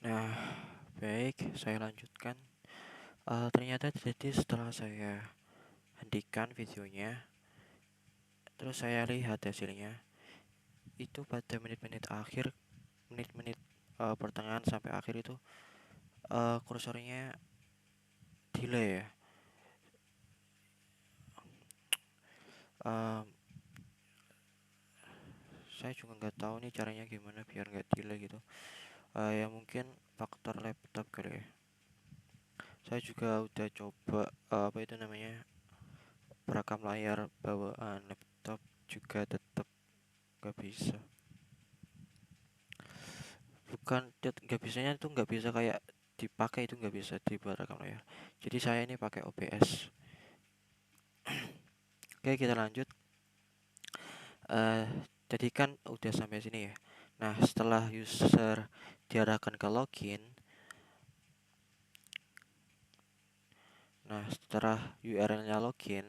Nah, baik, saya lanjutkan. Ternyata jadi setelah saya hentikan videonya, terus saya lihat hasilnya, itu pada menit-menit akhir, menit-menit pertengahan sampai akhir itu kursornya delay ya. Em, saya juga nggak tahu nih caranya gimana biar nggak delay gitu. Ya mungkin faktor laptop kali ya. Saya juga udah coba apa itu namanya perekam layar bawaan laptop juga tetap nggak bisa. Bukan nggak bisanya itu nggak bisa kayak dipakai, itu nggak bisa dibuat rekam layar. Jadi saya ini pakai OBS. Oke, kita lanjut. eh jadi kan udah sampai sini ya. Nah, setelah user diarahkan ke login, nah setelah URL-nya login,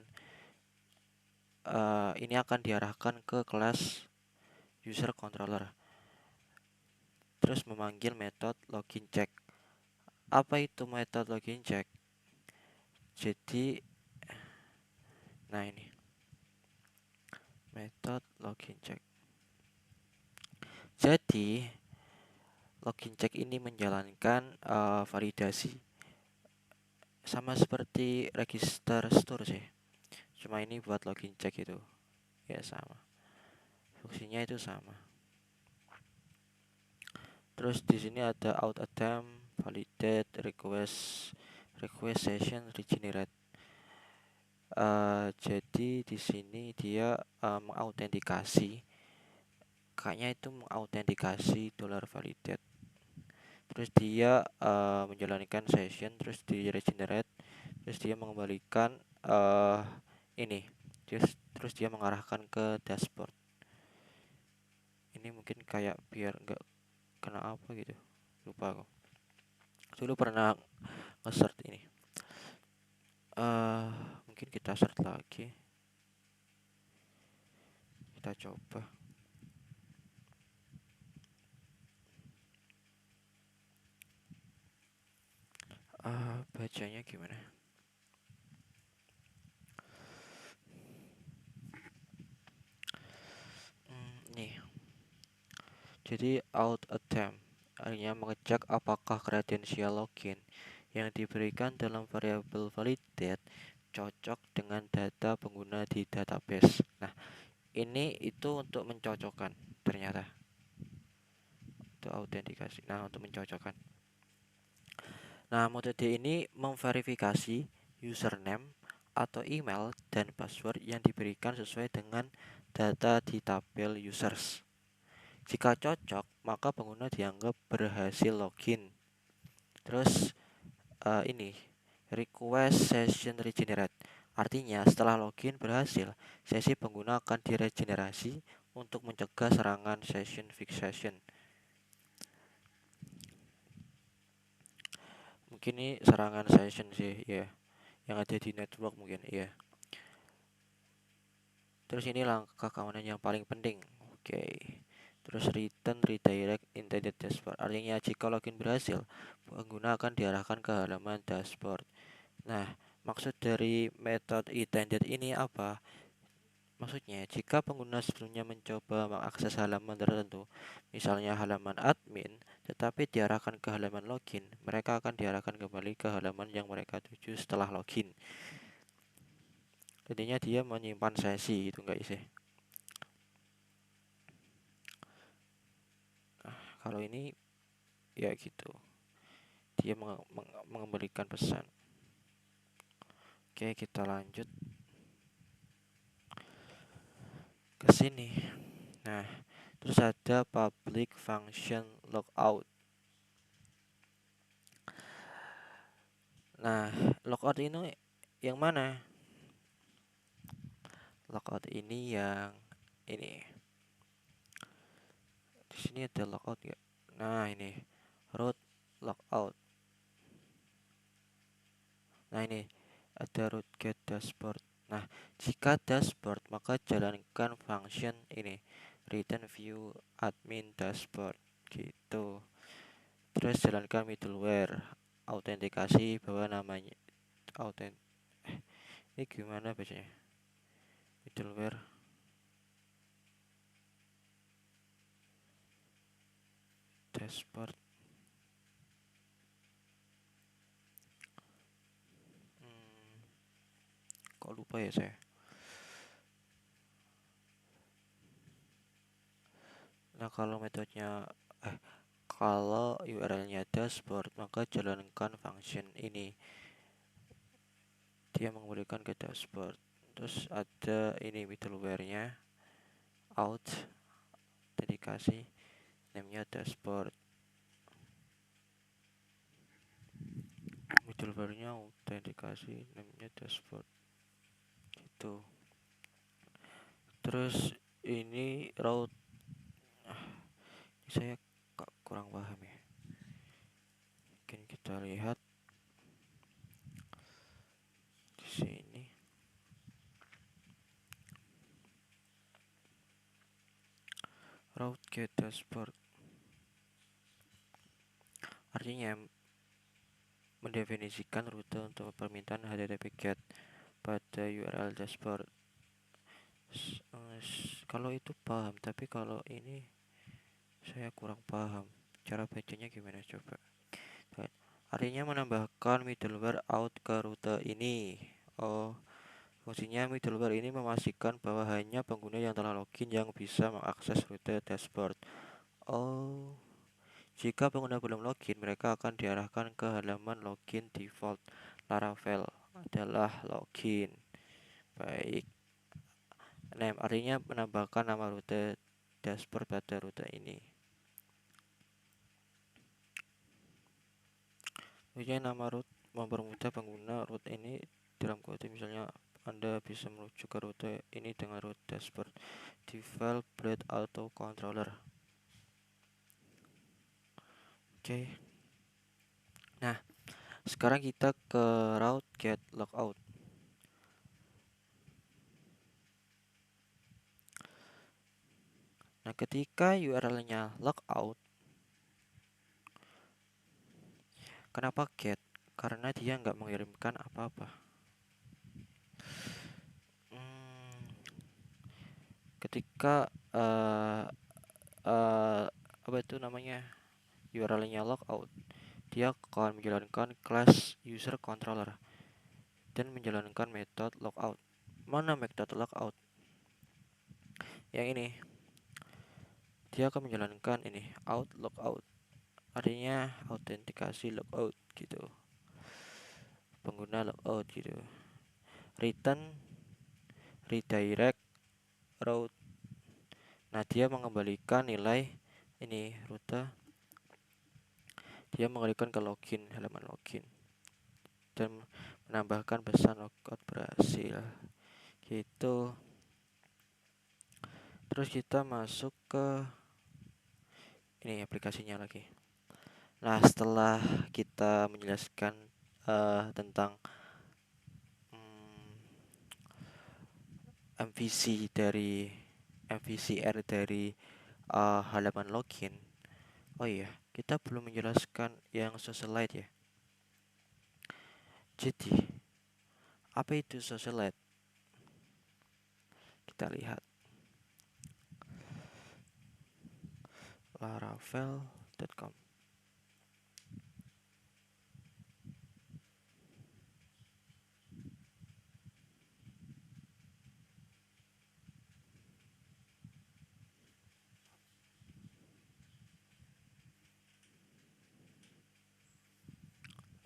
ini akan diarahkan ke kelas user controller, terus memanggil metode login check. Apa itu metode login check? Jadi, nah ini metode login check. Jadi login check ini menjalankan validasi sama seperti register store sih. Cuma ini buat login check itu. Ya sama. Fungsinya itu sama. Terus di sini ada out attempt, validate, request session, regenerate. Jadi di sini dia mengautentikasi. Kayaknya itu mengautentikasi $validate. Terus dia menjalankan session, terus di regenerate, terus dia mengembalikan ini, terus dia mengarahkan ke dashboard. Ini mungkin kayak biar nggak kena apa gitu, lupa aku dulu pernah nge-search ini. uh, Mungkin kita search lagi, kita coba. Bacanya gimana? Nih, jadi out attempt artinya mengecek apakah kredensial login yang diberikan dalam variabel validate cocok dengan data pengguna di database. Nah, ini itu untuk mencocokkan ternyata, untuk autentikasi. Nah, untuk mencocokkan. Nah, metode ini memverifikasi username atau email dan password yang diberikan sesuai dengan data di tabel users. Jika cocok, maka pengguna dianggap berhasil login. Terus ini request session regenerate. Artinya setelah login berhasil, sesi pengguna akan diregenerasi untuk mencegah serangan session fixation. Mungkin ini serangan session sih ya, yang ada di network mungkin ya. Terus ini langkah keamanan yang paling penting. Oke. Terus return redirect intended dashboard. Artinya jika login berhasil, pengguna akan diarahkan ke halaman dashboard. Nah, maksud dari metode intended ini apa? Maksudnya, jika pengguna sebelumnya mencoba mengakses halaman tertentu, misalnya halaman admin, tetapi diarahkan ke halaman login, mereka akan diarahkan kembali ke halaman yang mereka tuju setelah login. Jadinya dia menyimpan sesi, itu enggak sih? Kalau ini ya gitu, dia mengembalikan pesan. Oke, kita lanjut ke sini. Nah, terus ada public function logout. Nah, logout ini yang mana? Logout ini yang ini. Di sini ada logout ya. Nah, ini root logout. Nah, ini ada root get dashboard. Nah, jika dashboard maka jalankan function ini return view admin dashboard gitu. Terus jalankan middleware autentikasi bahwa namanya autent ini gimana bacanya? Middleware dashboard. Hmm, kok lupa ya saya? Nah, eh kalau URL-nya dashboard, maka jalankan function ini. Dia mengembalikan ke dashboard. Terus ada ini middleware-nya out autentikasi namanya dashboard. Middleware-nya autentikasi namanya dashboard gitu. Terus ini route saya kurang paham ya. Mungkin kita lihat di sini. Route get dashboard artinya mendefinisikan rute untuk permintaan HTTP GET pada URL dashboard. Kalau itu paham, tapi kalau ini saya kurang paham. Cara bacanya gimana coba? Artinya menambahkan middleware out ke rute ini. Oh, fungsinya middleware ini memastikan bahwa hanya pengguna yang telah login yang bisa mengakses rute dashboard. Oh, jika pengguna belum login, mereka akan diarahkan ke halaman login default. Laravel adalah login. Baik. Name artinya menambahkan nama rute dashboard pada rute ini. Punya nama root mempermudah pengguna root ini dalam kode misalnya Anda bisa menuju ke rute ini dengan root dashboard default blade auto controller. Oke. Nah, sekarang kita ke route get logout. Nah, ketika URL-nya logout, kenapa get? Karena dia nggak mengirimkan apa-apa. Ketika apa itu namanya URL-nya logout, dia akan menjalankan class user controller dan menjalankan metode logout. Mana metode logout? Yang ini. Dia akan menjalankan ini out logout. Artinya autentikasi logout gitu. Pengguna logout gitu. Return redirect route. Nah, dia mengembalikan nilai ini rute. Dia mengembalikan ke login, halaman login. Dan menambahkan pesan logout berhasil. Gitu. Terus kita masuk ke ini aplikasinya lagi. Nah, setelah kita menjelaskan tentang MVCR dari halaman login. Oh iya, kita belum menjelaskan yang socialite ya. Jadi, apa itu socialite? Kita lihat. Laravel.com.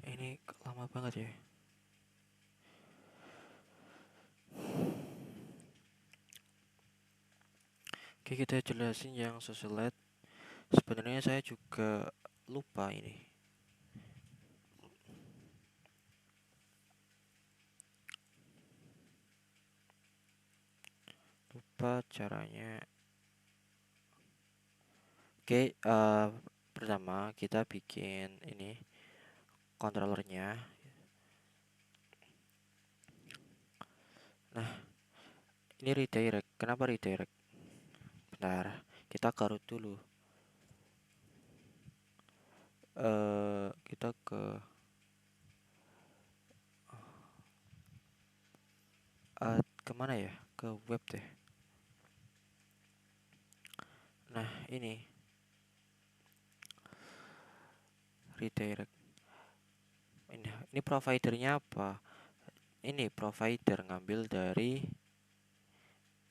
Ini lama banget ya. Oke, kita jelasin yang socialite. Sebenarnya saya juga lupa ini. Lupa caranya. Oke, pertama kita bikin ini controllernya. Nah, ini redirect. Kenapa redirect? Bentar, kita garut dulu. kita ke kemana ya, ke web deh. Nah ini redirect, ini providernya apa, ini provider ngambil dari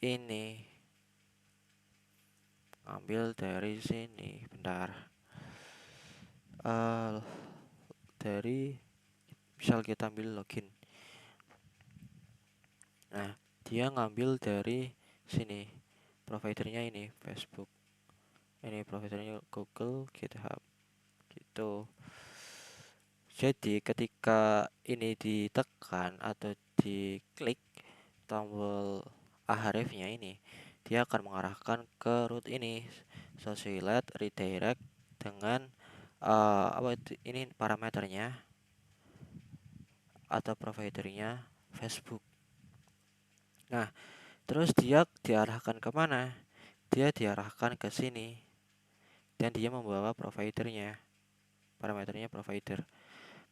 ini, ngambil dari sini, bentar. Dari misal kita ambil login, nah dia ngambil dari sini, providernya ini Facebook, ini providernya Google, GitHub gitu. Jadi ketika ini ditekan atau diklik tombol ahrefs-nya ini, dia akan mengarahkan ke root ini, socialite redirect dengan apa itu, ini parameternya atau providernya Facebook. Nah, terus dia diarahkan kemana? Dia diarahkan ke sini dan dia membawa providernya, parameternya provider.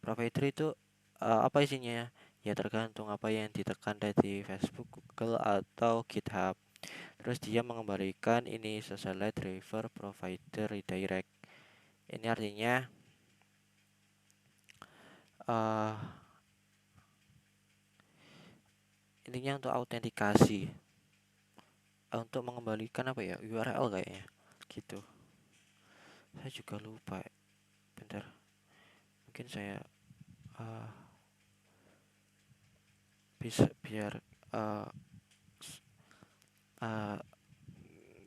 Provider itu apa isinya? Ya tergantung apa yang ditekan dari Facebook, Google atau GitHub. Terus dia mengembalikan ini socialite driver provider redirect. Ini artinya intinya untuk autentikasi, untuk mengembalikan apa ya, URL kayaknya gitu. Saya juga lupa. Bentar, mungkin saya bisa biar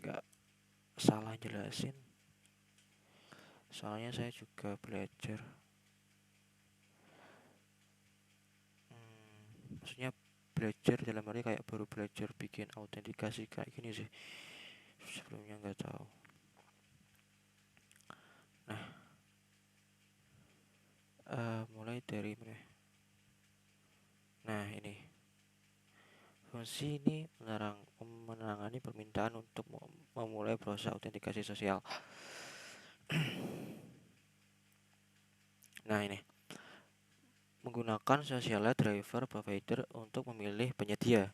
nggak salah jelasin. Soalnya saya juga belajar. Maksudnya belajar dalam arti kayak baru belajar bikin autentikasi kayak gini sih. Sebelumnya nggak tahu. Nah, mulai dari mana? Nah ini fungsi ini menangani permintaan untuk memulai proses autentikasi sosial. Nah ini menggunakan socialite driver provider untuk memilih penyedia.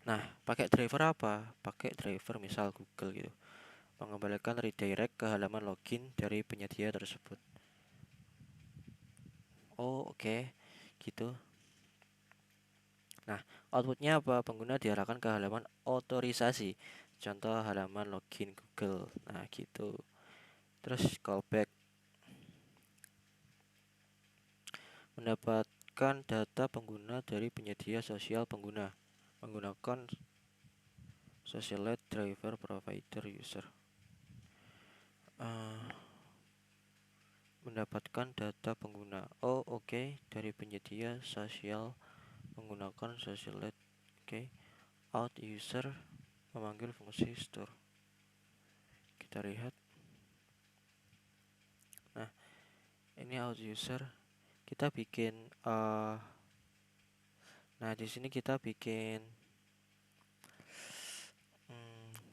Nah, pakai driver apa? Pakai driver misal Google gitu. Mengembalikan redirect ke halaman login dari penyedia tersebut. Oh, oke. Gitu. Nah, outputnya apa? Pengguna diarahkan ke halaman otorisasi. Contoh halaman login Google. Nah, gitu. Terus callback. Mendapatkan data pengguna dari penyedia sosial pengguna menggunakan socialite driver provider user. Mendapatkan data pengguna. Oh, oke. Dari penyedia sosial menggunakan socialite. Oke. Out user memanggil fungsi store. Kita lihat. Nah, ini out user. Kita bikin nah di sini kita bikin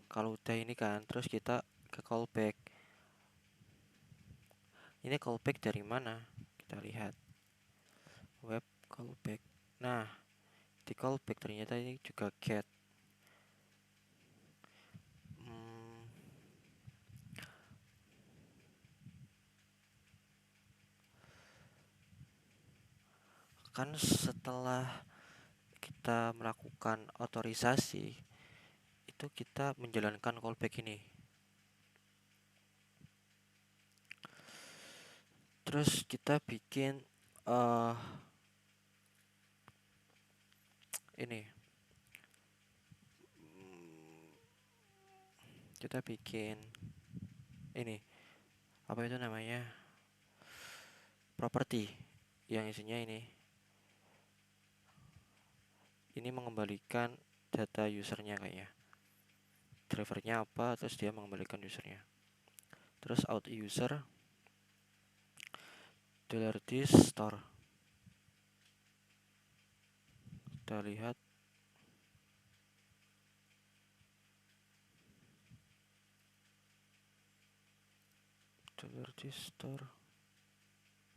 kalau udah ini kan, terus kita ke callback. Ini callback dari mana? Kita lihat web callback. Nah, di callback ternyata ini juga get. Kan setelah kita melakukan otorisasi itu kita menjalankan callback ini. Terus kita bikin ini. Kita bikin ini. Apa itu namanya? Property yang isinya ini. Ini mengembalikan data usernya kayaknya. Drivernya apa, terus dia mengembalikan usernya. Terus out user $this store. Kita lihat. register.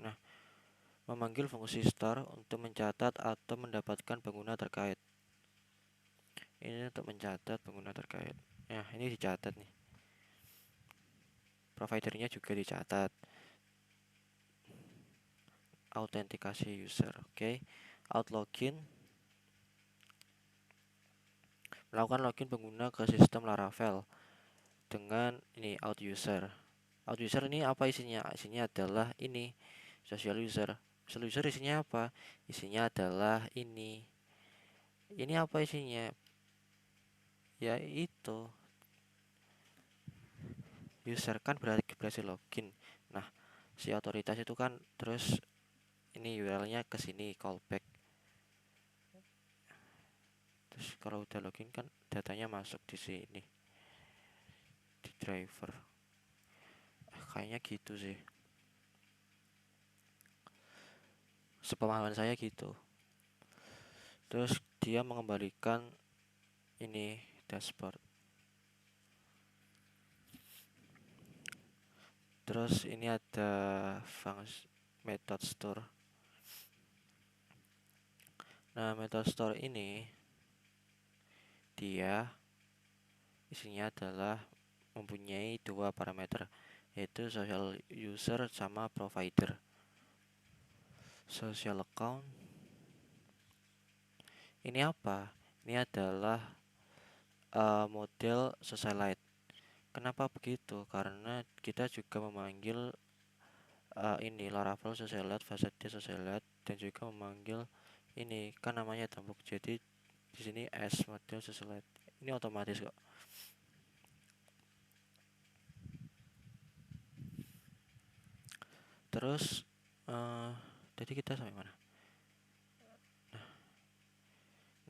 Nah, memanggil fungsi store untuk mencatat atau mendapatkan pengguna terkait. Ini untuk mencatat pengguna terkait. Nah, ini dicatat nih. Providernya juga dicatat. Autentikasi user, oke. Out login. Melakukan login pengguna ke sistem Laravel dengan ini out user. Out user ini apa isinya? Isinya adalah ini social user. Social user isinya apa? Isinya adalah ini. Ini apa isinya? Ya itu user kan berhasil login. Nah, si otoritas itu kan terus ini URL-nya ke sini callback. Terus kalau udah login kan datanya masuk di sini di driver. Kayaknya gitu sih. Sepemahaman saya gitu. Terus dia mengembalikan ini dashboard. Terus ini ada function method store. Nah, method store ini dia isinya adalah mempunyai dua parameter, yaitu social user sama provider. Social account ini apa? Ini adalah model socialite. Kenapa begitu? Karena kita juga memanggil ini Laravel socialite, facade socialite, dan juga memanggil ini kan namanya tampuk. Jadi di sini S model socialite. Ini otomatis kok. Terus jadi kita sampai mana?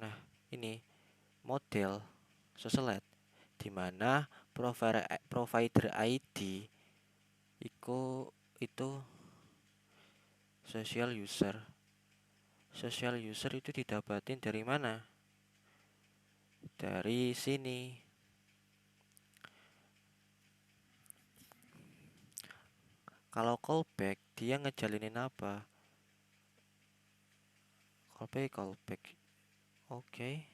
Nah, ini model socialite di mana provider ID itu social user. Social user itu didapatin dari mana? Dari sini. Kalau callback dia ngejalinin apa? Callback. Oke.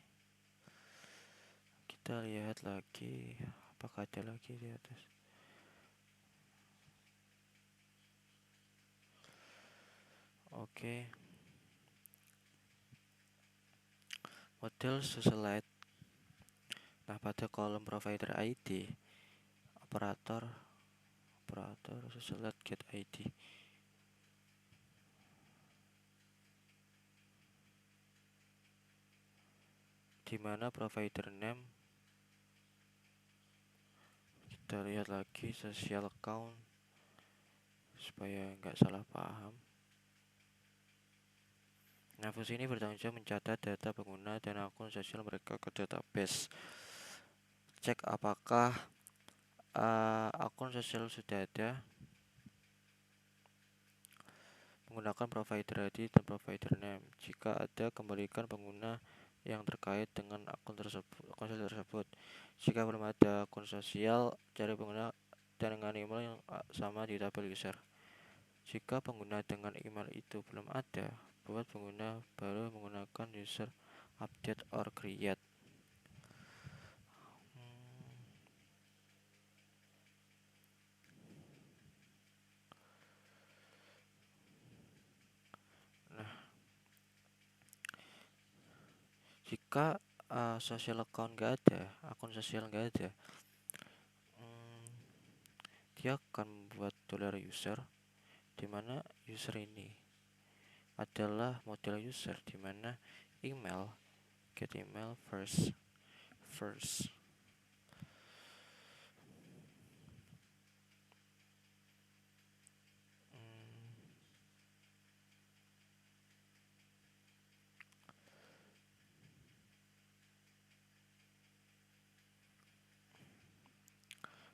Kita lihat lagi apakah ada lagi di atas. Oke. Model socialite. Nah, pada kolom provider ID operator socialite get ID. Di mana provider name kita lihat lagi social account supaya nggak salah paham. Nah, fungsi ini bertanggung jawab mencatat data pengguna dan akun sosial mereka ke database. Cek apakah akun sosial sudah ada menggunakan provider ID dan provider name. Jika ada, kembalikan pengguna yang terkait dengan akun sosial tersebut. Jika belum ada akun sosial, cari pengguna dengan email yang sama di tabel user. Jika pengguna dengan email itu belum ada, buat pengguna baru menggunakan user update or create. Nah, jika social account nggak ada, akun sosial nggak ada, dia akan membuat $user, di mana user ini adalah model user, di mana email get email first.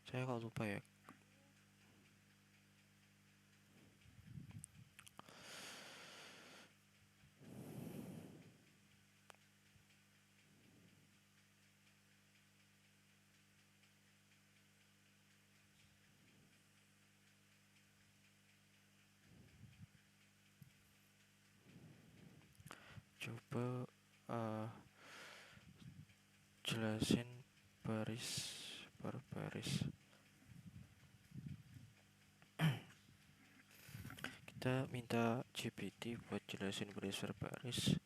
Saya kok lupa ya. coba jelasin baris per baris. Kita minta GPT buat jelasin baris per baris.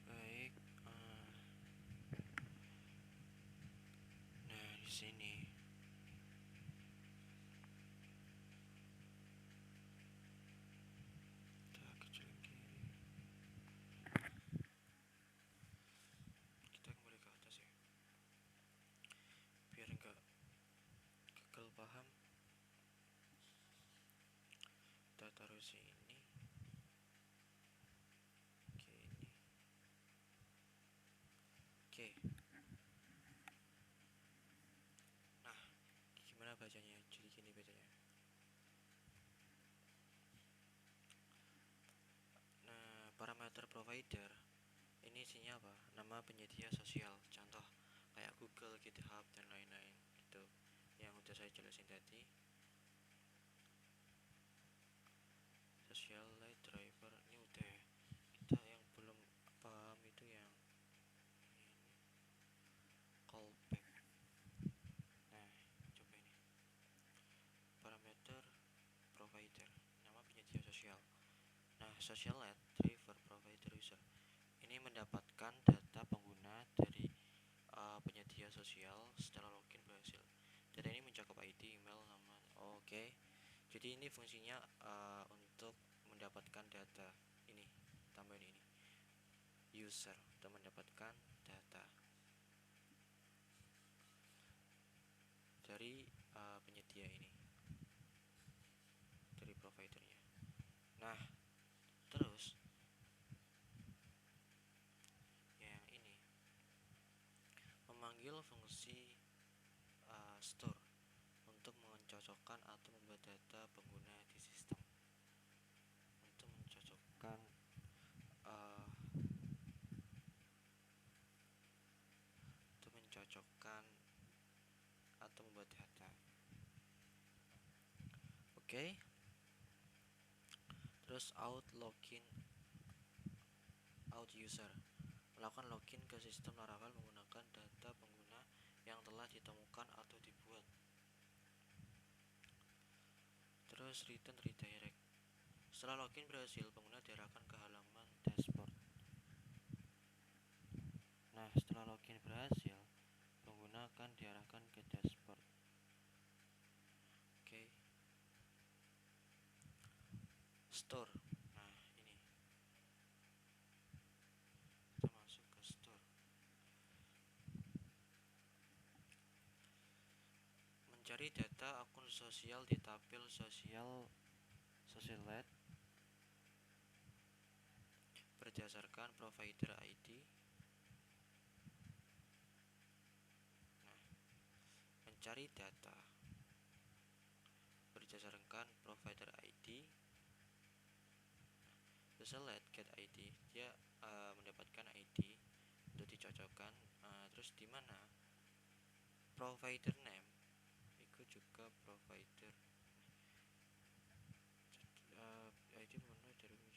Baik, nah di sini kita kecilin kiri, kita kembali ke atas ya, biar enggak gagal paham. Kita taruh sini, oke ini, oke. Nah, gimana bacanya? Jadi gini bacanya. Nah, parameter provider ini isinya apa? Nama penyedia sosial, contoh kayak Google, GitHub dan lain-lain gitu. Yang udah saya jelasin tadi. Social light driver ini udah ya. Kita yang belum paham itu yang ini callback. Nah, coba ini. Parameter provider, nama penyedia sosial. Nah, social light driver provider user ini mendapatkan data pengguna dari penyedia sosial setelah login berhasil. Data ini mencakup ID, email, nama. Oke. Jadi ini fungsinya untuk mendapatkan data. Ini tambahin ini user untuk mendapatkan data dari penyedia ini, dari providernya. Nah, terus yang ini memanggil fungsi store untuk mencocokkan atau membuat data pengguna di sistem, untuk mencocokkan atau membuat data. Oke. Terus out user melakukan login ke sistem Laravel menggunakan data pengguna yang telah ditemukan atau dibuat. Terus return redirect. Setelah login berhasil, pengguna diarahkan ke halaman dashboard. Nah, setelah login berhasil, pengguna akan diarahkan ke dashboard. Oke. Store. Nah, ini. Kita masuk ke store. Mencari data akun sosial di tabel socialite berdasarkan provider ID. Nah, mencari data berdasarkan provider ID. Select get ID, dia mendapatkan ID untuk dicocokkan. Terus di mana provider name itu juga provider ID mana dari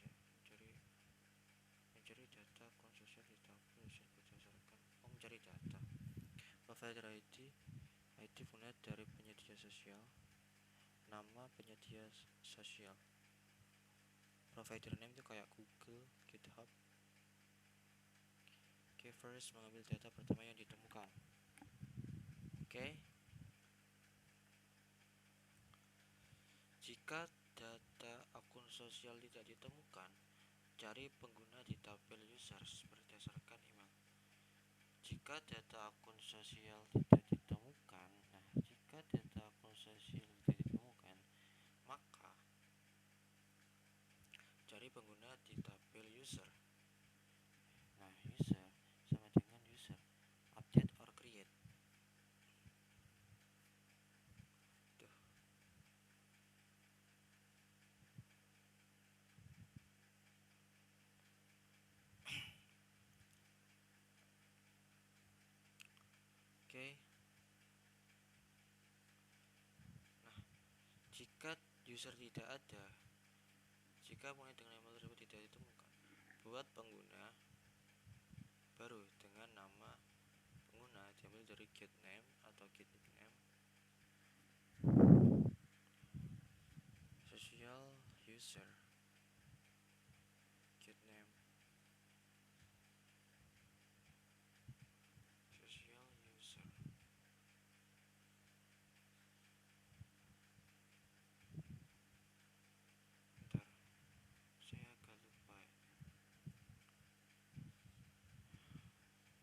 mencari data akun sosial di tabel berdasarkan mencari data provider ID punya dari penyedia sosial, nama penyedia sosial, provider name itu kayak Google, GitHub. Oke, first mengambil data pertama yang ditemukan. Oke. Jika data akun sosial tidak ditemukan, cari pengguna di tabel users berdasarkan email. Jika data akun sosial tidak ditemukan, maka user tidak ada. Jika mulai dengan email tersebut tidak ditemukan, buat pengguna baru dengan nama pengguna diambil dari get name atau get nickname, social user, get name, social user. Bentar, saya agak lupa ya.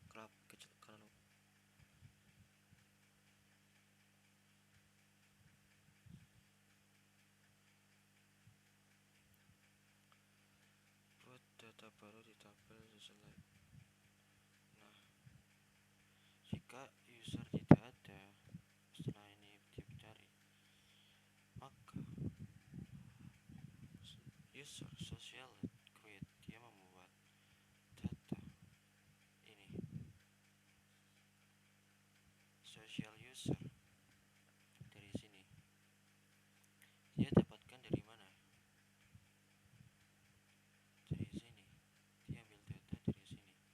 Klub kecil kalau buat data baru di tabel sesuai. Nah, jika user tidak ada setelah ini dicari, maka user social create dia membuat data ini social user dari sini. Dia dapatkan dari mana? Dari sini. Dia ambil data dari sini. Nah,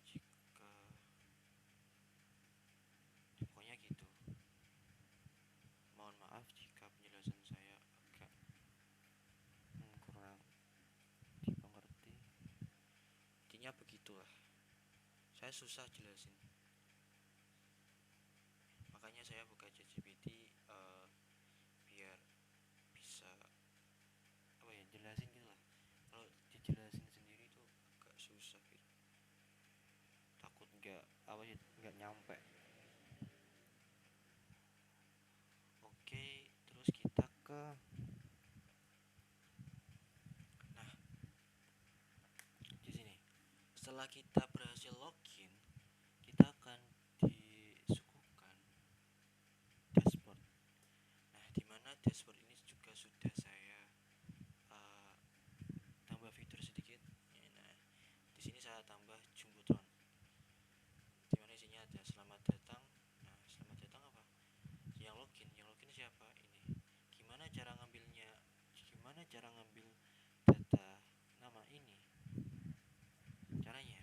jika pokoknya gitu. Mohon maaf jika penjelasan saya agak kurang dimengerti. Intinya begitulah. Saya susah jelasin. Makanya saya buka ChatGPT biar bisa apa ya, jelasin gitu lah. Kalau dijelasin sendiri tuh agak susah gitu. Takut nggak nyampe. Oke, terus kita ke nah di sini. Setelah kita berhasil login, kita akan disuguhkan dashboard. Nah, di mana dashboard ini juga sudah saya tambah fitur sedikit. Nah, di sini saya tambah jumbotron. Di mana isinya ada selamat datang. Nah, selamat datang apa? Yang login siapa? Ini. Gimana cara ngambilnya? Gimana cara ngambil data nama ini? Caranya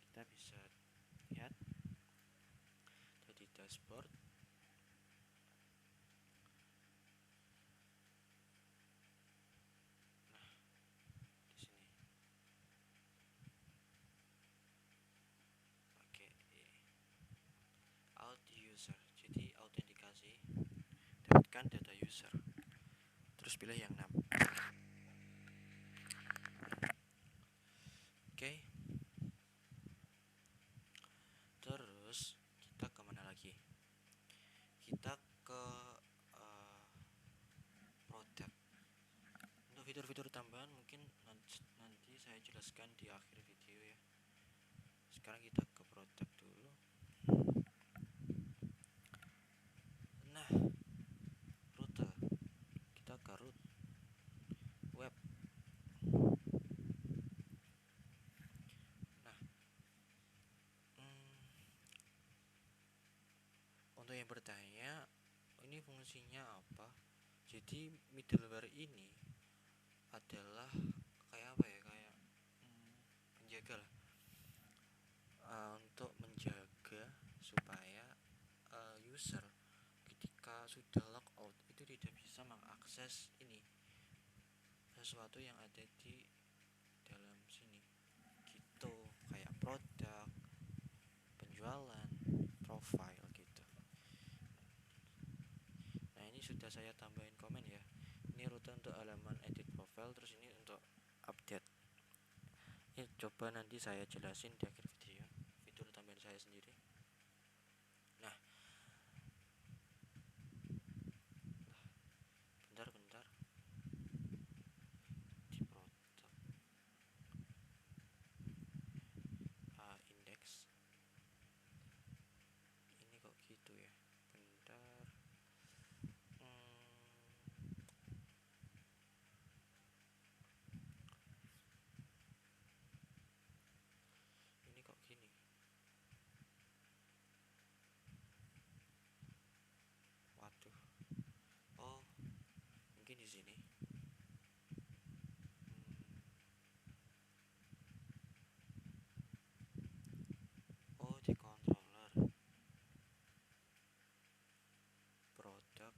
kita bisa lihat di dashboard. Nah, di sini. Oke, out user. Jadi autentikasi, dapatkan data user. Terus pilih yang 6. Oke. Terus kita kemana lagi? Kita ke produk. Untuk fitur-fitur tambahan mungkin nanti saya jelaskan di akhir video ya. Sekarang kita ke produk dulu. Nah, rute. Kita ke root web. Nah, untuk yang bertanya, ini fungsinya apa? Jadi middleware ini adalah kayak apa ya? Kayak penjaga lah. Untuk menjaga supaya user ketika sudah logout itu tidak bisa mengakses ini sesuatu yang ada di dalam sini gitu, kayak produk, penjualan, profile gitu. Nah, ini sudah saya tambahin komen ya. Ini rute untuk halaman edit profile, terus ini untuk update. Ini coba nanti saya jelasin di akhir video, fitur tambahan saya sendiri. Nah, bentar di produk index ini kok gitu ya, bentar. Ini kok sini. Oh, di controller, product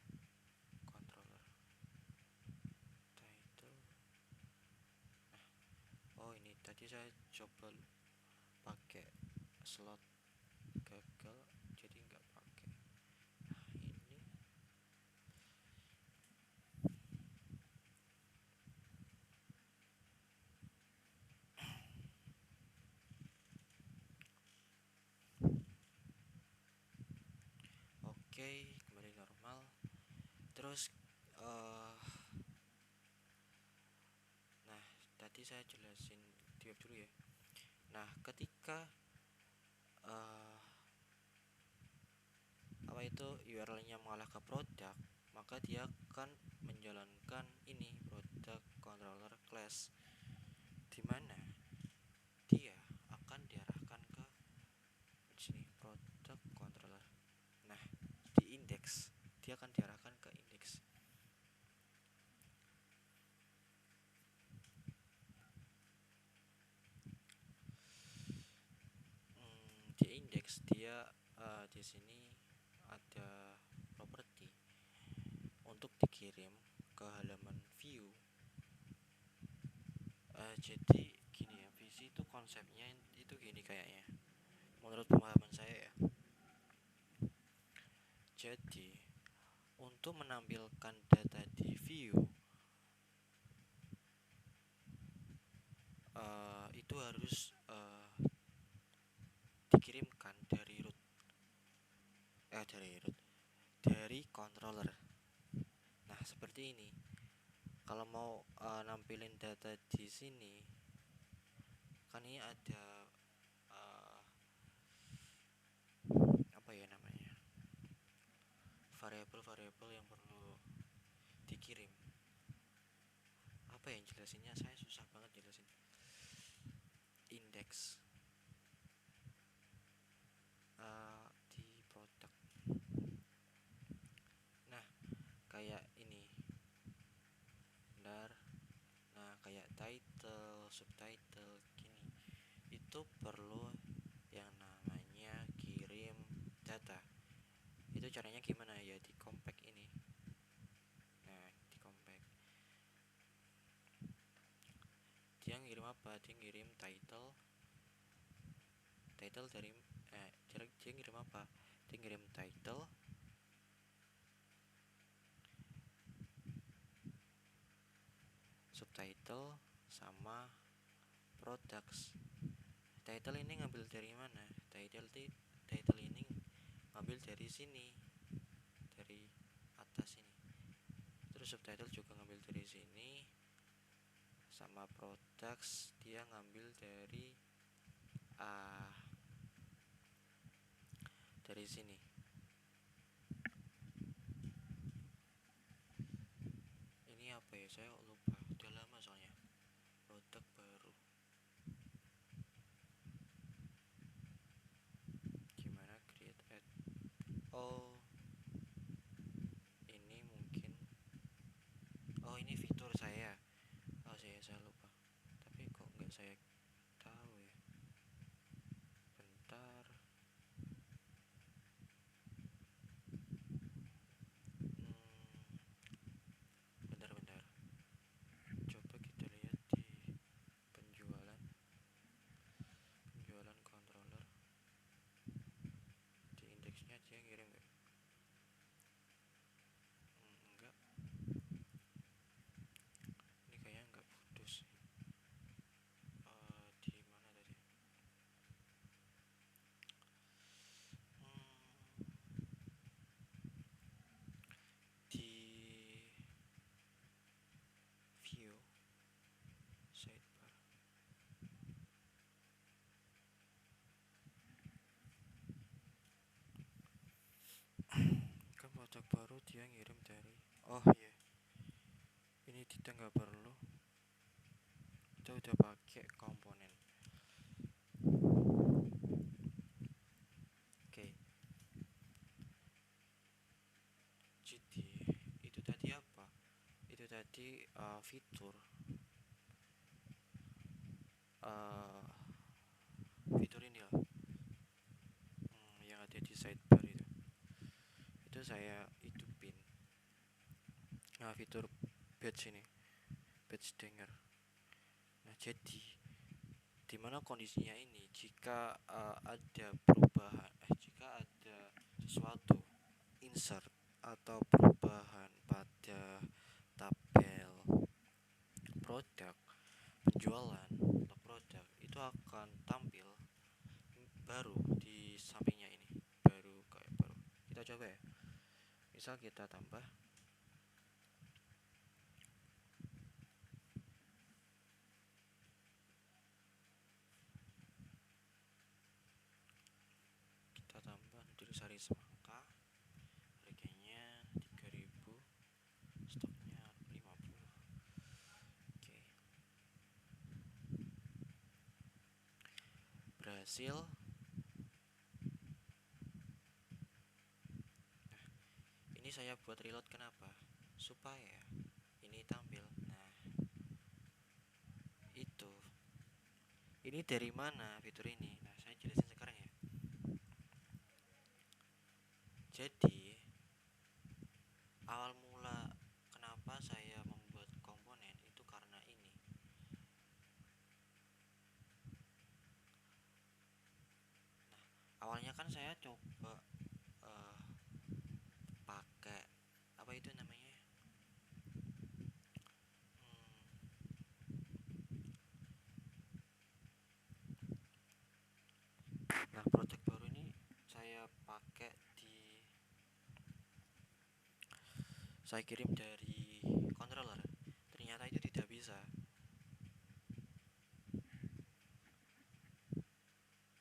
controller, title. Oh, ini tadi saya coba pakai slot, gagal, jadi nggak pakai. Nah, ini oke, kembali normal. Terus eh nah, tadi saya jelasin di web dulu ya. Nah, ketika eh apa itu URL-nya mengalah ke produk, maka dia akan menjalankan ini product controller class, di mana dia akan diarahkan ke sini product controller. Nah, di index dia akan diarahkan ke index. Di index dia di sini ada properti untuk dikirim ke halaman view. Jadi gini ya, visi itu konsepnya itu gini kayaknya, menurut pemahaman saya ya. Jadi untuk menampilkan data di view itu harus dikirimkan dari controller. Nah, seperti ini. Kalau mau nampilin data di sini, kan ini ada uh, apa ya namanya, variabel-variabel yang perlu dikirim. Apa yang jelasinnya, saya susah banget jelasin. Index di produk. Nah, kayak ini, benar. Nah, kayak title, subtitle gini, itu perlu yang namanya kirim data. Itu caranya gimana ya, di compact ini. Nah, di compact dia ngirim apa, dia ngirim title dari dia ngirim apa, dia ngirim title, subtitle, sama products. Title ini ngambil dari mana? Title ini ngambil dari sini, dari atas ini. Terus subtitle juga ngambil dari sini, sama products dia ngambil dari sini. Ini apa ya, saya lupa, udah lama soalnya. Produk baru, gimana create ad. Oh, ini mungkin, oh ini fitur saya. Oh, saya lupa, tapi kok nggak saya tahu ya. Bentar. Bentar, coba kita lihat di penjualan controller, di indeksnya dia ngirim nggak? Enggak, ini kayaknya nggak putus. Di mana tadi? Di view sidebar. Kan produk baru dia ngirim dari, oh iya, ini kita nggak perlu, kita udah pakai komponen. Oke, jadi itu tadi apa, itu tadi Jadi uh, fitur ini loh, yang ada di sidebar itu saya hidupin. Nah, fitur batch ini, batch denger. Nah, jadi dimana kondisinya ini jika ada perubahan, jika ada sesuatu insert atau perubahan pada tabel produk penjualan atau produk, itu akan tampil baru di sampingnya ini, baru kayak baru. Kita coba ya, misal kita tambah, Nutrisari semangka, harganya 3.000, stoknya 50. Oke, berhasil. Ini saya buat reload, kenapa? Supaya ini tampil. Nah, itu. Ini dari mana fitur ini? Nah, saya jelasin sekarang ya. Jadi, awal mula kenapa saya membuat komponen itu karena ini. Nah, awalnya kan saya coba pakai apa itu namanya? Nah, project baru ini saya pakai saya kirim dari controller. Ternyata itu tidak bisa.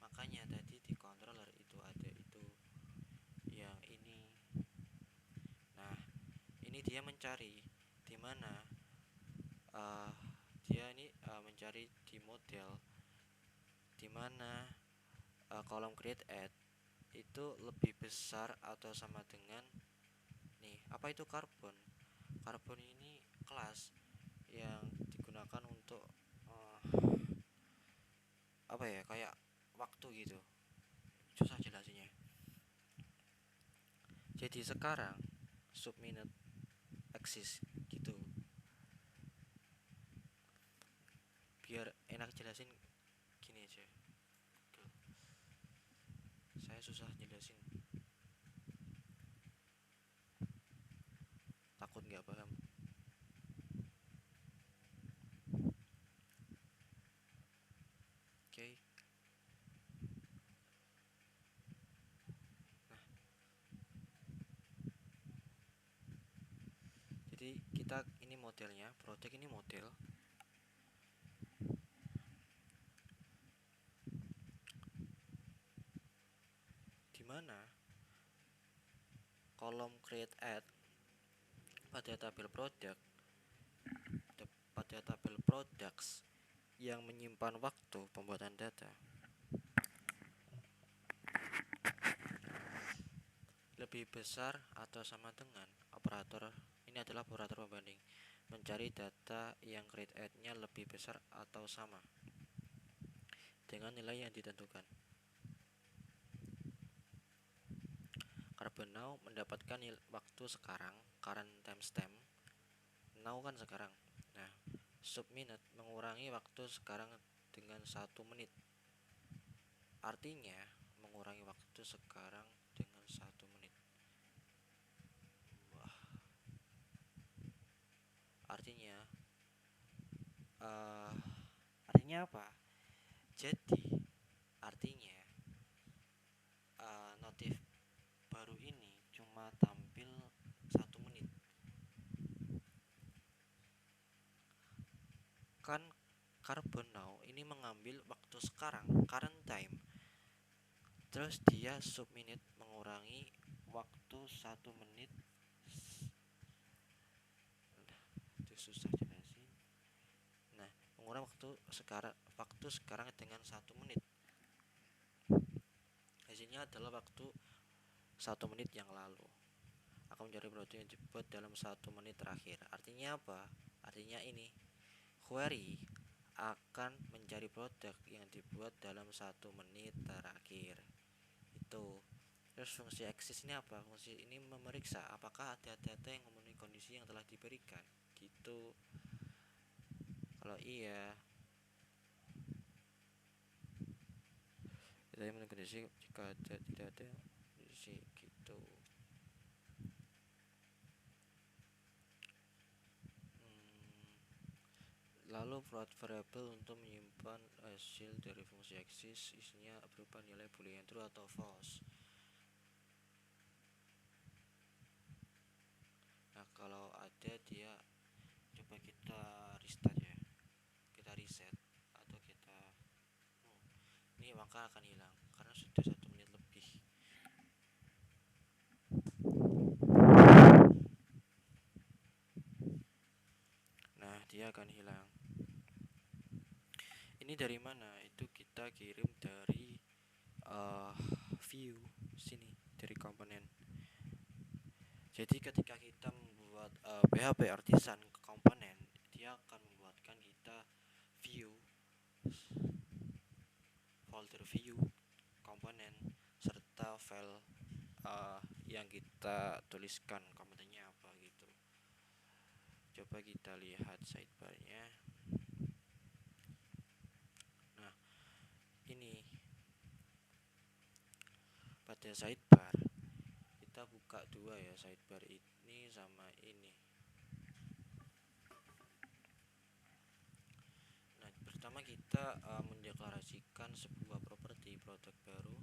Makanya tadi di controller itu ada itu yang ini. Nah, ini dia mencari di mana dia ini mencari di model di mana kolom create add itu lebih besar atau sama dengan nih, apa itu karbon. Karbon ini kelas yang digunakan untuk apa ya, kayak waktu gitu, susah jelasinnya. Jadi sekarang subminute axis gitu, biar enak jelasin gini aja. Saya susah jelasin, takut nggak paham. Oke. Nah, jadi kita ini modelnya, project ini model. Dimana kolom create add pada tabel product, pada tabel products yang menyimpan waktu pembuatan data lebih besar atau sama dengan operator. Ini adalah operator pembanding, mencari data yang create add-nya lebih besar atau sama dengan nilai yang ditentukan. Carbon now mendapatkan waktu sekarang, current timestamp. Now kan sekarang. Nah, subminute mengurangi waktu sekarang dengan 1 menit. Artinya mengurangi waktu sekarang dengan 1 menit. Wah. Artinya apa? Jadi artinya notif baru ini cuma tampil 1 menit. Kan Carbon now ini mengambil waktu sekarang, current time. Terus dia subminute mengurangi waktu 1 menit. Itu susah jelasin. Nah, mengurangi waktu sekarang dengan 1 menit. Hasilnya adalah waktu 1 menit yang lalu. akan mencari produk yang dibuat dalam 1 menit terakhir. Artinya apa? Artinya ini query akan mencari produk yang dibuat dalam 1 menit terakhir. Itu. Terus fungsi exist ini apa? Fungsi ini memeriksa apakah ada data yang memenuhi kondisi yang telah diberikan. Gitu. Kalau iya, kita memenuhi kondisi. Jika tidak ada kondisi, gitu. Lalu variable untuk menyimpan hasil dari fungsi exist isinya berupa nilai boolean true atau false. Nah, kalau ada dia, coba kita restart ya, kita reset atau kita ini maka akan hilang karena sudah 1 menit lebih. Nah, dia akan hilang. Ini dari mana? Itu kita kirim dari view sini, dari komponen. Jadi ketika kita membuat PHP artisan komponen, dia akan membuatkan kita view, folder view komponen serta file yang kita tuliskan komponennya apa gitu. Coba kita lihat sidebarnya. Nah, ini pada sidebar kita buka dua ya, sidebar ini sama ini. Nah, pertama kita mendeklarasikan sebuah properti produk baru,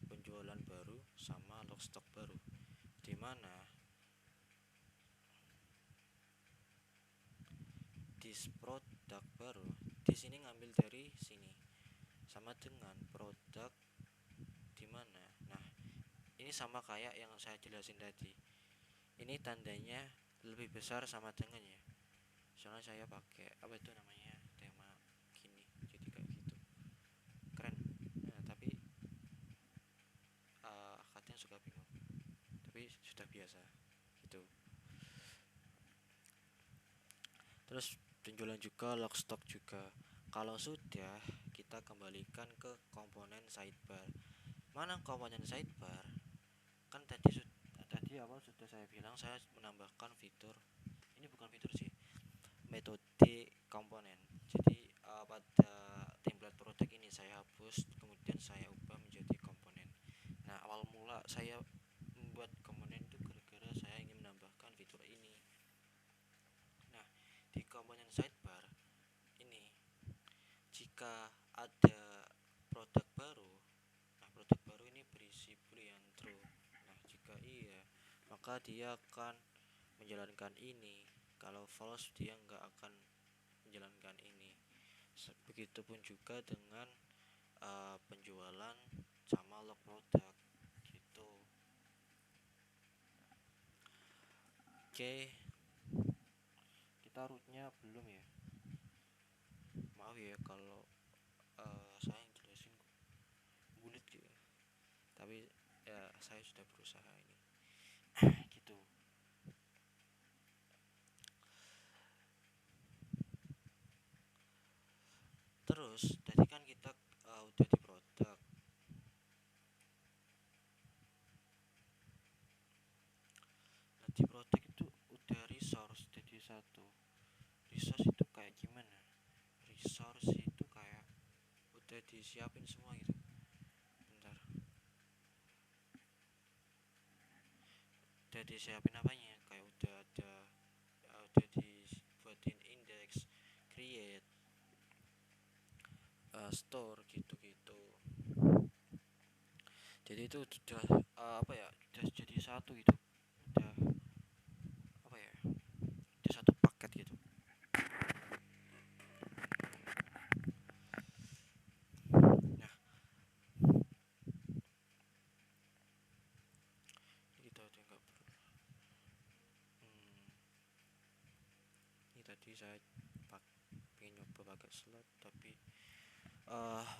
penjualan baru, sama log stok baru, dimana this produk baru di sini ngambil dari sini sama dengan produk dimana. Nah, ini sama kayak yang saya jelasin tadi. Ini tandanya lebih besar sama dengan ya. Soalnya saya pakai apa itu namanya, tema gini, jadi kayak gitu keren. Nah, tapi kadang suka bingung, tapi sudah biasa gitu. Terus penjualan juga, log stock juga. Kalau sudah, kita kembalikan ke komponen sidebar. Mana komponen sidebar? Kan tadi awal sudah saya bilang saya menambahkan fitur. Ini bukan fitur sih, metode komponen. Jadi pada template produk ini saya hapus, kemudian saya ubah menjadi komponen. Nah, awal mula saya membuat komponen itu gara-gara saya ingin menambahkan fitur ini. Nah, di komponen sidebar ini, jika ada produk baru, nah produk baru ini berisi boolean true. Nah, jika iya, maka dia akan menjalankan ini. Kalau false, dia nggak akan menjalankan ini. Begitupun juga dengan penjualan sama log produk gitu. Oke, kita rootnya belum ya. Maaf ya kalau saya yang jelasin bulat gitu, tapi ya saya sudah berusaha ini gitu. Terus tadi kan kita udah di produk. Nah, di produk itu udah resource jadi satu. Resource itu kayak gimana? Resource itu kayak udah disiapin semua gitu. Bentar. Udah disiapin apanya? Kayak udah ada, udah dibuatin index, create, store gitu-gitu. Jadi itu sudah apa ya? Udah jadi satu gitu. Udah apa ya? Udah satu paket gitu. Nah, kita udah nggak perlu. Ini tadi saya pengen nyoba pakai slot, tapi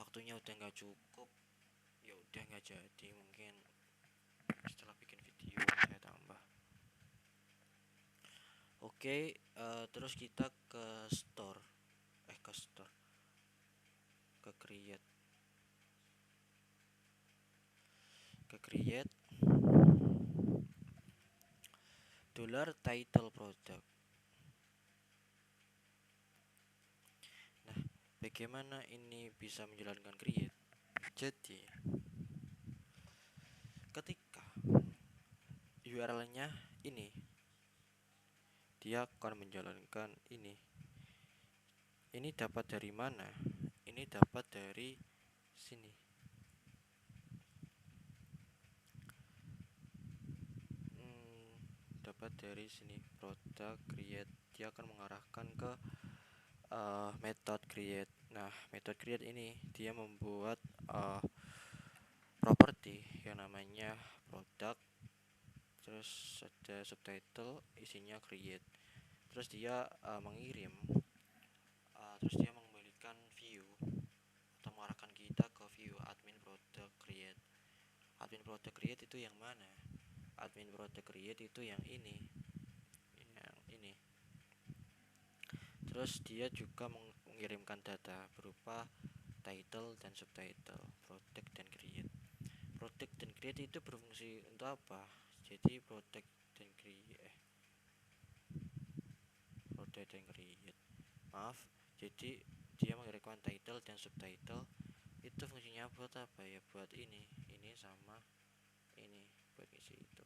waktunya udah nggak cukup. Ya udah nggak jadi, mungkin setelah bikin video saya tambah. Oke, terus kita ke store, ke store, ke create dollar title product. Nah, bagaimana ini bisa menjalankan create? Jadi, ketika URL-nya ini, dia akan menjalankan ini. Ini dapat dari mana? Ini dapat dari sini. Dapat dari sini product create. Dia akan mengarahkan ke method create. Nah, method create ini dia membuat property yang namanya product, terus ada subtitle isinya create, terus dia terus dia mengembalikan view atau mengarahkan kita ke view admin product create. Admin product create itu yang mana? Admin product create itu yang ini, terus dia juga mengirimkan data berupa title dan subtitle, product dan create. Product dan create itu berfungsi untuk apa? Jadi product dan create, maaf, jadi dia mengirimkan title dan subtitle. Itu fungsinya buat apa ya? Buat ini sama ini, buat isi itu.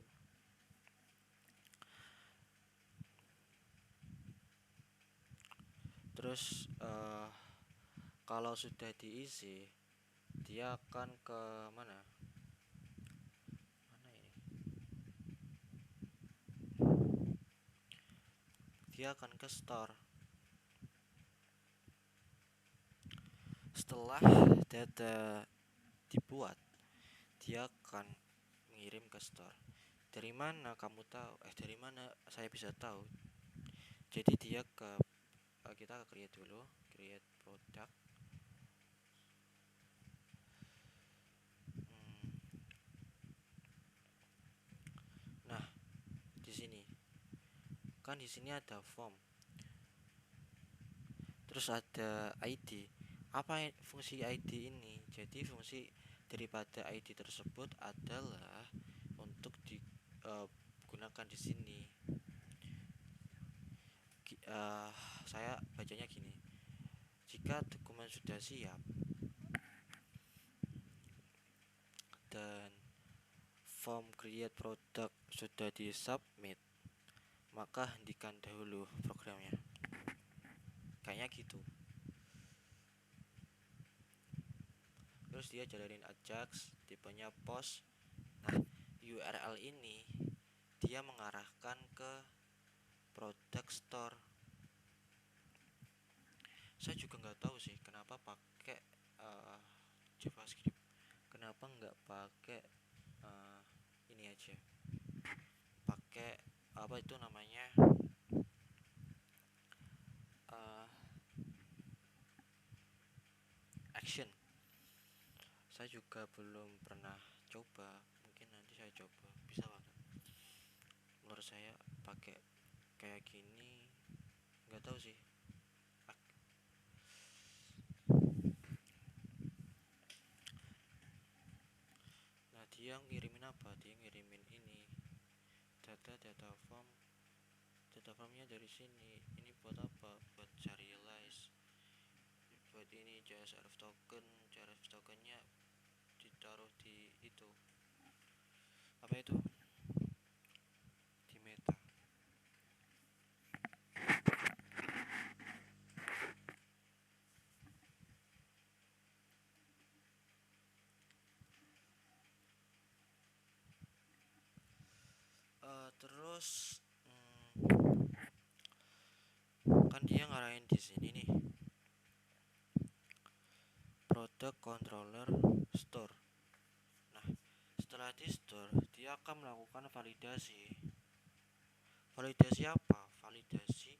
Terus kalau sudah diisi, dia akan ke mana? Mana ini? Dia akan ke store. Setelah data dibuat, dia akan mengirim ke store. Dari mana kamu tahu? Dari mana saya bisa tahu? Jadi dia kita ke create dulu, create product. Nah, di sini kan di sini ada form. Terus ada ID. Apa fungsi ID ini? Jadi fungsi daripada ID tersebut adalah untuk digunakan di sini. Saya bacanya gini. Jika dokumen sudah siap dan form create product sudah disubmit, maka hentikan dahulu programnya. Kayaknya gitu. Terus dia jalanin Ajax, tipenya post. Nah, URL ini dia mengarahkan ke product store. Saya juga nggak tahu sih kenapa pakai JavaScript, kenapa nggak pakai ini aja, pakai apa itu namanya, action. Saya juga belum pernah coba, mungkin nanti saya coba, bisa banget menurut saya pakai kayak gini. Nggak tahu sih. Nah, dia ngirimin apa? Dia ngirimin ini data formnya dari sini. Ini buat apa? Buat serialize, buat ini JSRF tokennya ditaruh di itu, apa itu, di meta. Terus kan dia ngarahin di sini nih, product controller store. Nah, setelah di store dia akan melakukan validasi. Validasi apa? Validasi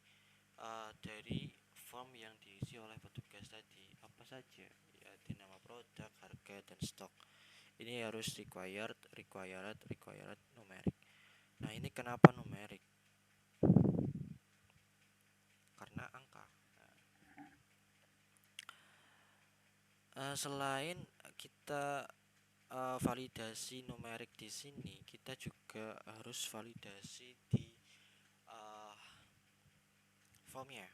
dari form yang diisi oleh petugas tadi. Apa saja? Ya, di nama produk, harga, dan stok. Ini harus required numeric. Nah, ini kenapa numeric? Selain kita validasi numerik di sini, kita juga harus validasi di uh, formnya.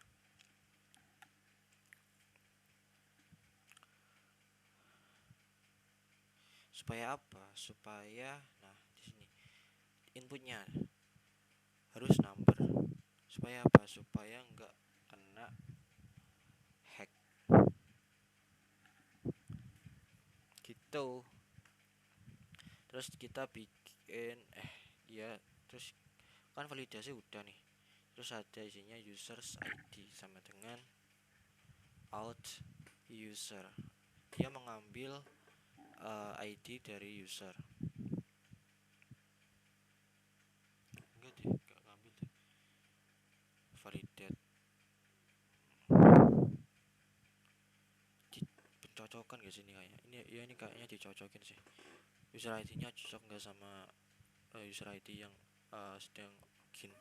Supaya apa? Supaya nah di sini inputnya harus number. Supaya apa? Supaya nggak kena hack gitu. Terus kita bikin ya terus kan validasi udah nih. Terus ada isinya users ID sama dengan out user. Dia mengambil ID dari user. Enggak deh, enggak ngambil deh. Validate. Dicocokan gak sini kayaknya? Ini kayaknya dicocokin sih. User ID-nya cocok nggak sama user ID yang sedang login.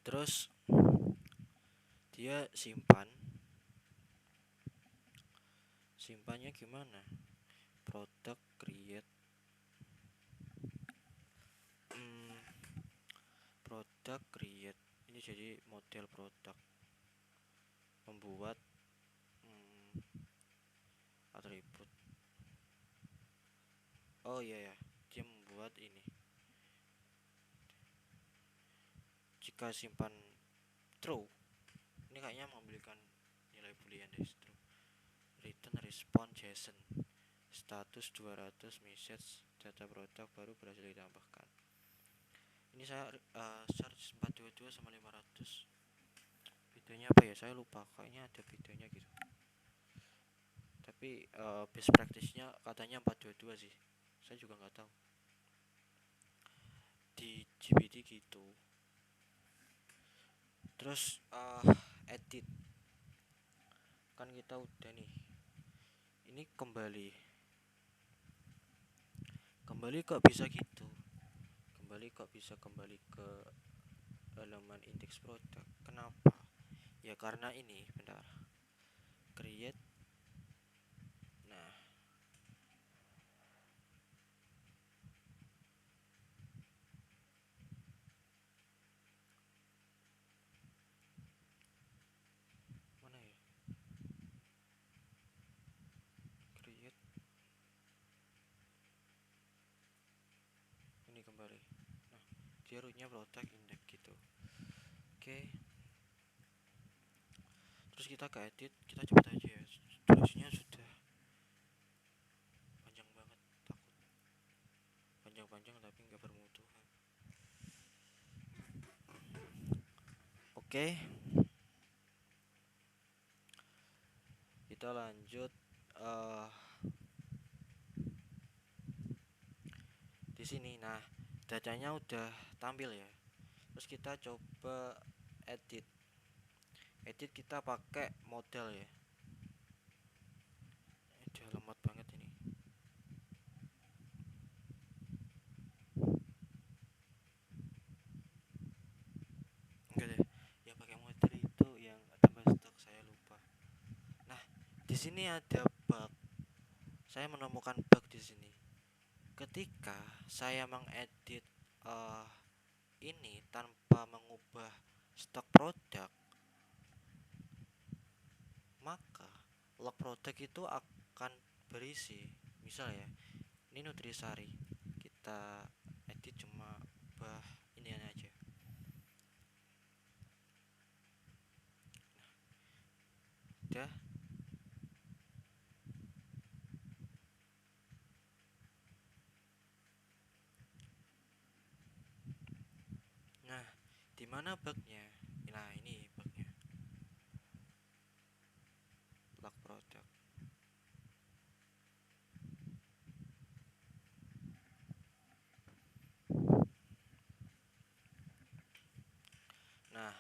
Terus dia simpannya gimana? Product create hmm, product create ini jadi model produk membuat atribut. Oh iya ya, dia membuat ini. Jika simpan true, ini kayaknya mengambilkan nilai boolean deh. True. Return response JSON. Status 200 message data produk baru berhasil ditambahkan. Ini saya search 422 sama 500. Bedanya apa ya? Saya lupa. Kayaknya ada bedanya gitu. Tapi best practice-nya katanya 422 sih. Saya juga nggak tahu. Di GPT gitu. Terus edit. Kan kita udah nih. Ini kembali kok bisa gitu. Kembali ke halaman index produk. Kenapa? Ya karena ini, bentar. Create. Nah, mana ya? Create ini kembali. Nah, dia rootnya produk index gitu. Oke. Terus kita ke edit, kita coba aja ya. Durasinya sudah panjang banget, takut panjang-panjang tapi nggak bermutu. Oke, kita lanjut di sini. Nah, datanya udah tampil ya. Terus kita coba edit. Edit kita pakai model ya. Udah lemot banget ini. Enggak deh. Yang pakai model itu yang tambah stok saya lupa. Nah, di sini ada bug. Saya menemukan bug di sini. Ketika saya mengedit uh, ini tanpa mengubah stok produk, maka log produk itu akan berisi misal ya, ini Nutrisari, kita edit cuma ubah ini aja. Udah. Nah, di mana bugnya? Nah, ini bugnya. Log produk. Nah,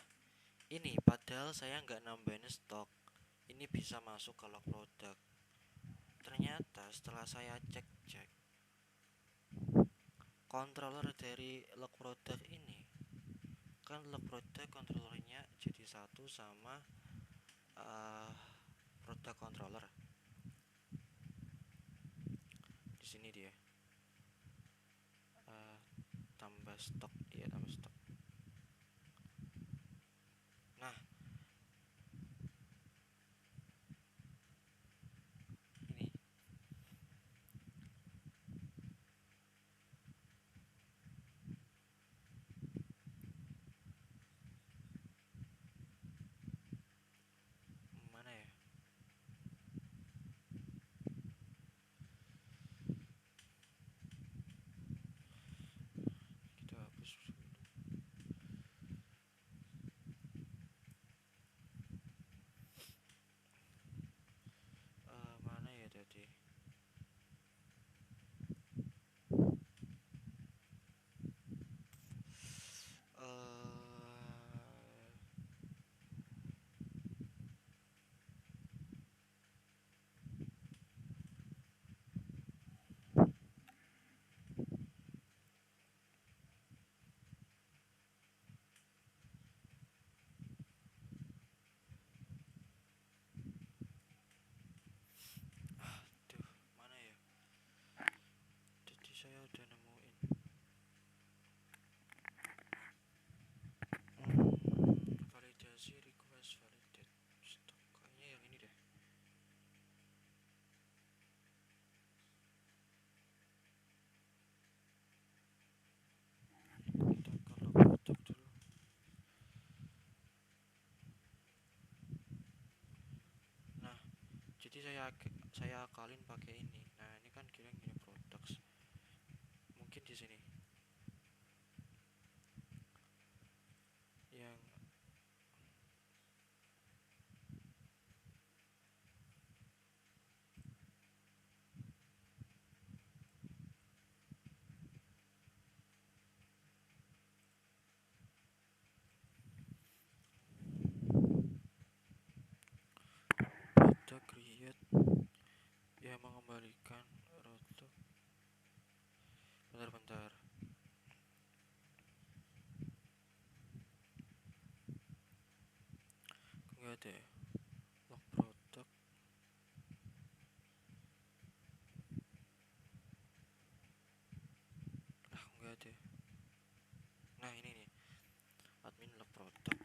ini padahal saya nggak nambahin stok. Ini bisa masuk ke log produk. Ternyata setelah saya cek-cek, controller dari log product ini kan log product controllernya jadi 1 sama product controller. Di sini dia tambah stok, iya tambah stok. Nah, ini mana ya? Kita hapus dulu. Mana ya tadi? Duh, mana ya? Jadi saya udah nemuin. Validasi request validate stock. Kayaknya yang ini deh. Kita kalau produk dulu. Nah, jadi saya akalin pakai ini. Nah, ini kan kira gini products. Mungkin di sini yang produk create yang mengembalikan produk. Bentar-bentar. Enggak ada ya? Log produk. Lah, enggak ada. Nah, ini nih. Admin log produk.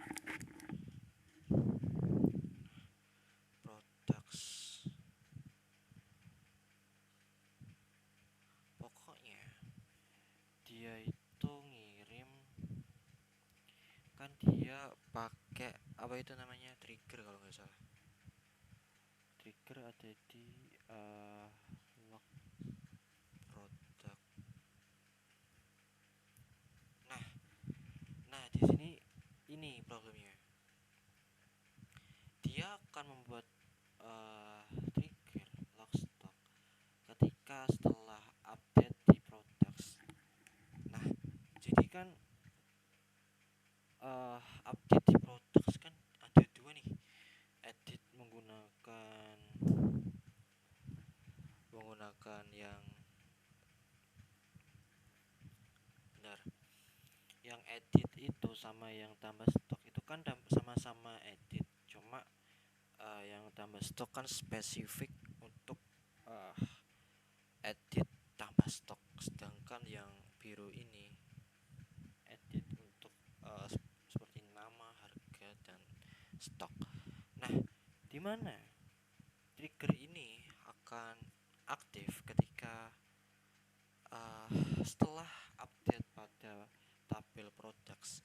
Products. Pokoknya dia itu ngirim, kan dia pakai apa itu namanya, trigger kalau nggak salah. Trigger ada di log produk. Nah, di sini ini problemnya. Dia akan membuat trigger log stock ketika setelah update di products. Nah, jadi kan update di products kan ada dua nih. Edit menggunakan yang benar. Yang edit itu sama yang tambah stok itu kan sama-sama edit. Cuma yang tambah stok kan spesifik untuk edit tambah stok, sedangkan yang biru ini edit untuk seperti nama, harga, dan stok. Nah, di mana trigger ini akan aktif ketika setelah update pada tabel products.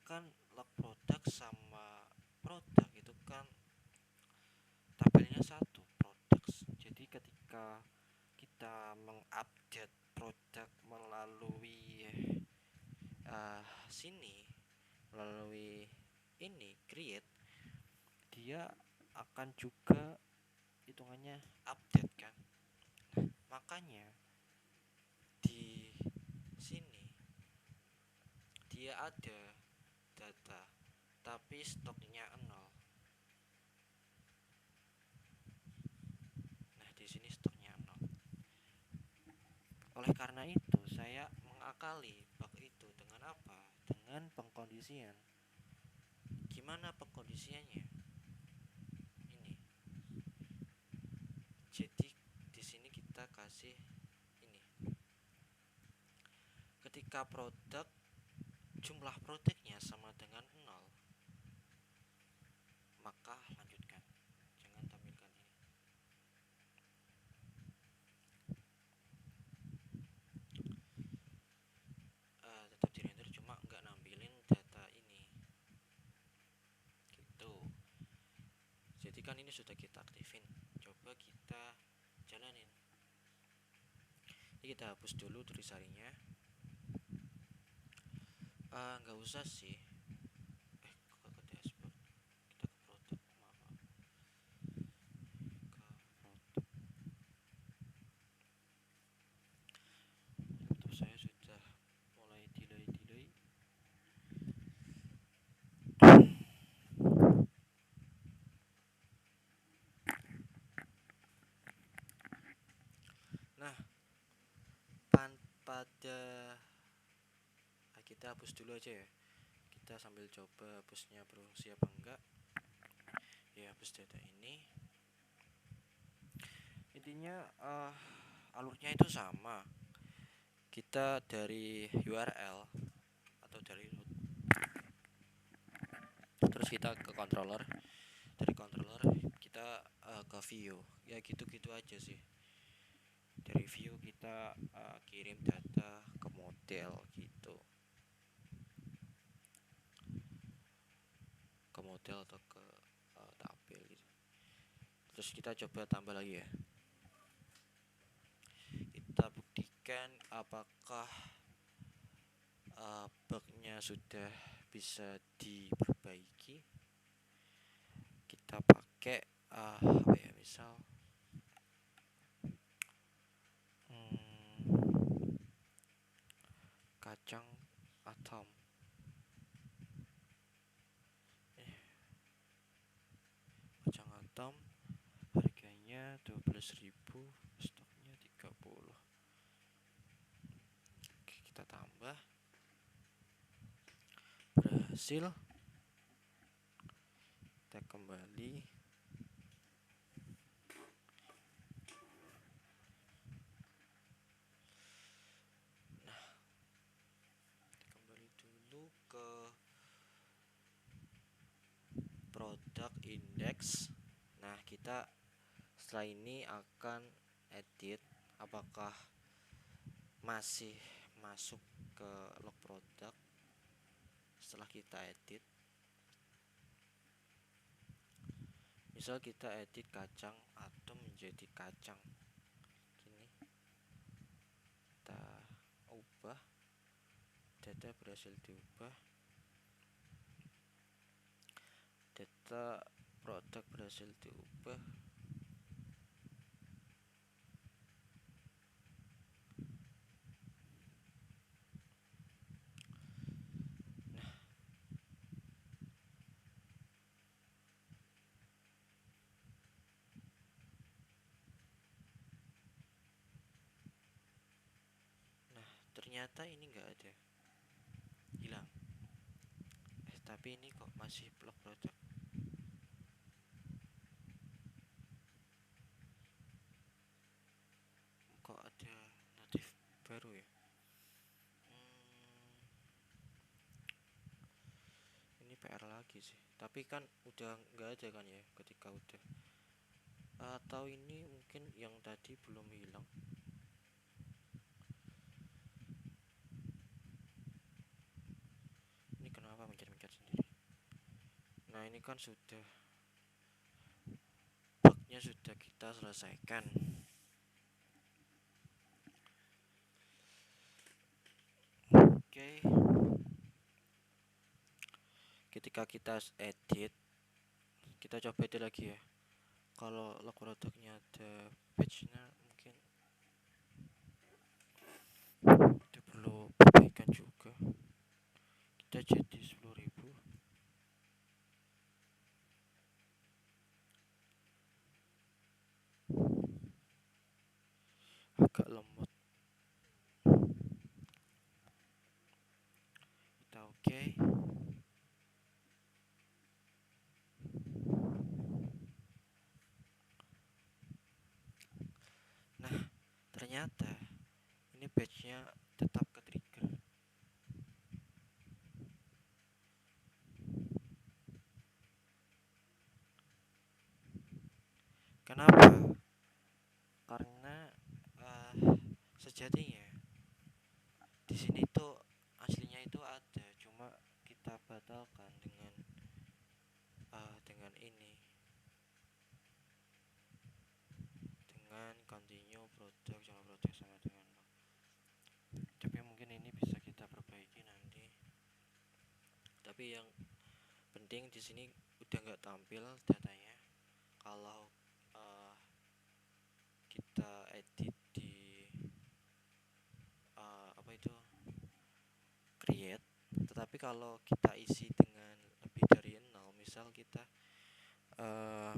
Kan log produk sama produk itu kan tabelnya satu, products. Jadi ketika kita mengupdate produk melalui sini, melalui ini create, dia akan juga hitungannya update kan. Nah, makanya di sini dia ada data tapi stoknya 0. Nah, di sini stoknya 0. Oleh karena itu, saya mengakali bug itu dengan apa? Dengan pengkondisian. Gimana pengkondisiannya? Ini. Jadi di sini kita kasih ini. Ketika produk jumlah produknya sama dengan 0, maka lanjutkan. Jangan tampilkan ini. Tetap di render, cuma nggak nampilin data ini. Gitu. Jadi kan ini sudah kita aktifin. Coba kita jalanin. Ini kita hapus dulu tulisannya. Nggak usah sih. Ke dashboard. Kita ke produk. Maaf. Ke produk. Laptop saya sudah mulai delay. Nah, pada kita hapus dulu aja ya. Kita sambil coba hapusnya berfungsi apa enggak. Ya, hapus data ini. Intinya alurnya itu sama. Kita dari URL atau dari root, terus kita ke controller. Dari controller kita ke view. Ya gitu-gitu aja sih. Dari view kita kirim data ke model gitu. Ke model atau ke tabel gitu. Terus kita coba tambah lagi ya. Kita buktikan apakah bugnya sudah bisa diperbaiki. Kita pakai apa ya, misal kacang atom. Kacang atom harganya 12.000, stoknya 30. Oke, kita tambah. Berhasil. Kita kembali. Nah, kita kembali dulu ke product index. Nah, kita setelah ini akan edit apakah masih masuk ke log product. Setelah kita edit, misal kita edit kacang atom menjadi kacang gini, kita ubah, data berhasil diubah, data produk berhasil diubah. Nah, ternyata ini enggak ada, hilang. Tapi ini kok masih blok produk. Kok ada notif baru ya? Ini PR lagi sih. Tapi kan udah nggak ada kan ya ketika udah. Atau ini mungkin yang tadi belum hilang. Ini kenapa mencet-mencet sendiri? Nah, ini kan sudah, bugnya sudah kita selesaikan. Oke. Ketika kita edit, kita coba edit lagi ya. Kalau log produknya ada page-nya, mungkin itu perlu perbaikan juga. Kita jadi 10.000. Agak lemot. Kita oke. ternyata ini batchnya tetap ke trigger. Kenapa? Karena sejatinya di sini tuh aslinya itu ada, cuma kita batalkan dengan ini, dengan continue product sama product sama dengan lock. Tapi mungkin ini bisa kita perbaiki nanti. Tapi yang penting di sini udah nggak tampil datanya kalau kita edit di apa itu create. Tetapi kalau kita isi dengan lebih dari 0, misal kita uh,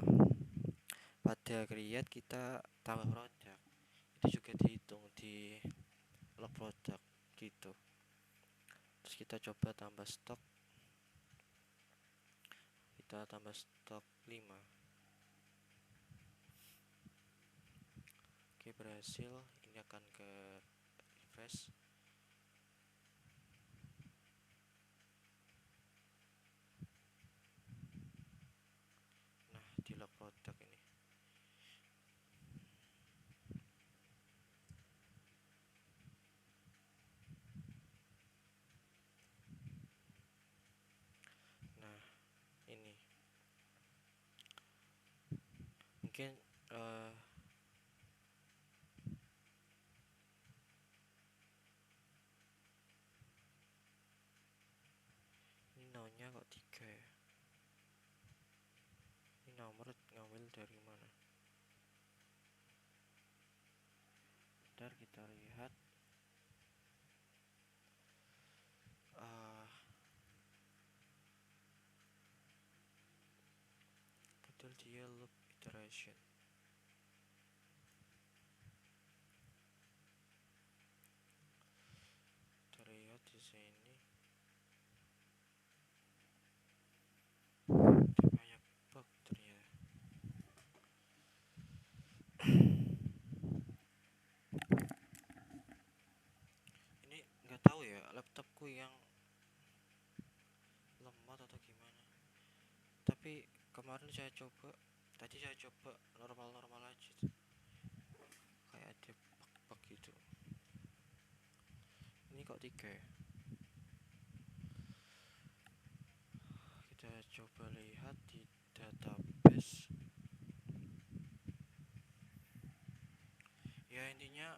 pada create kita tambah produk, itu juga dihitung di log produk gitu. Terus kita coba tambah stok, kita tambah stok 5. Oke, berhasil. Ini akan ke refresh. Nah, di log produk ini. Nah, ini mungkin ini nolnya kok 3 ya. Ini nomor ngambil dari mana? Bentar kita lihat. Betul, dia loop iteration. Kita lihat di sini. Dia banyak bug ternyata. Ini nggak tahu ya, laptopku yang lemot atau gimana. Tapi kemarin tadi saya coba normal-normal aja tuh. Kayak ada bug-bug gitu. Ini kok 3 ya? Kita coba lihat di database. Ya intinya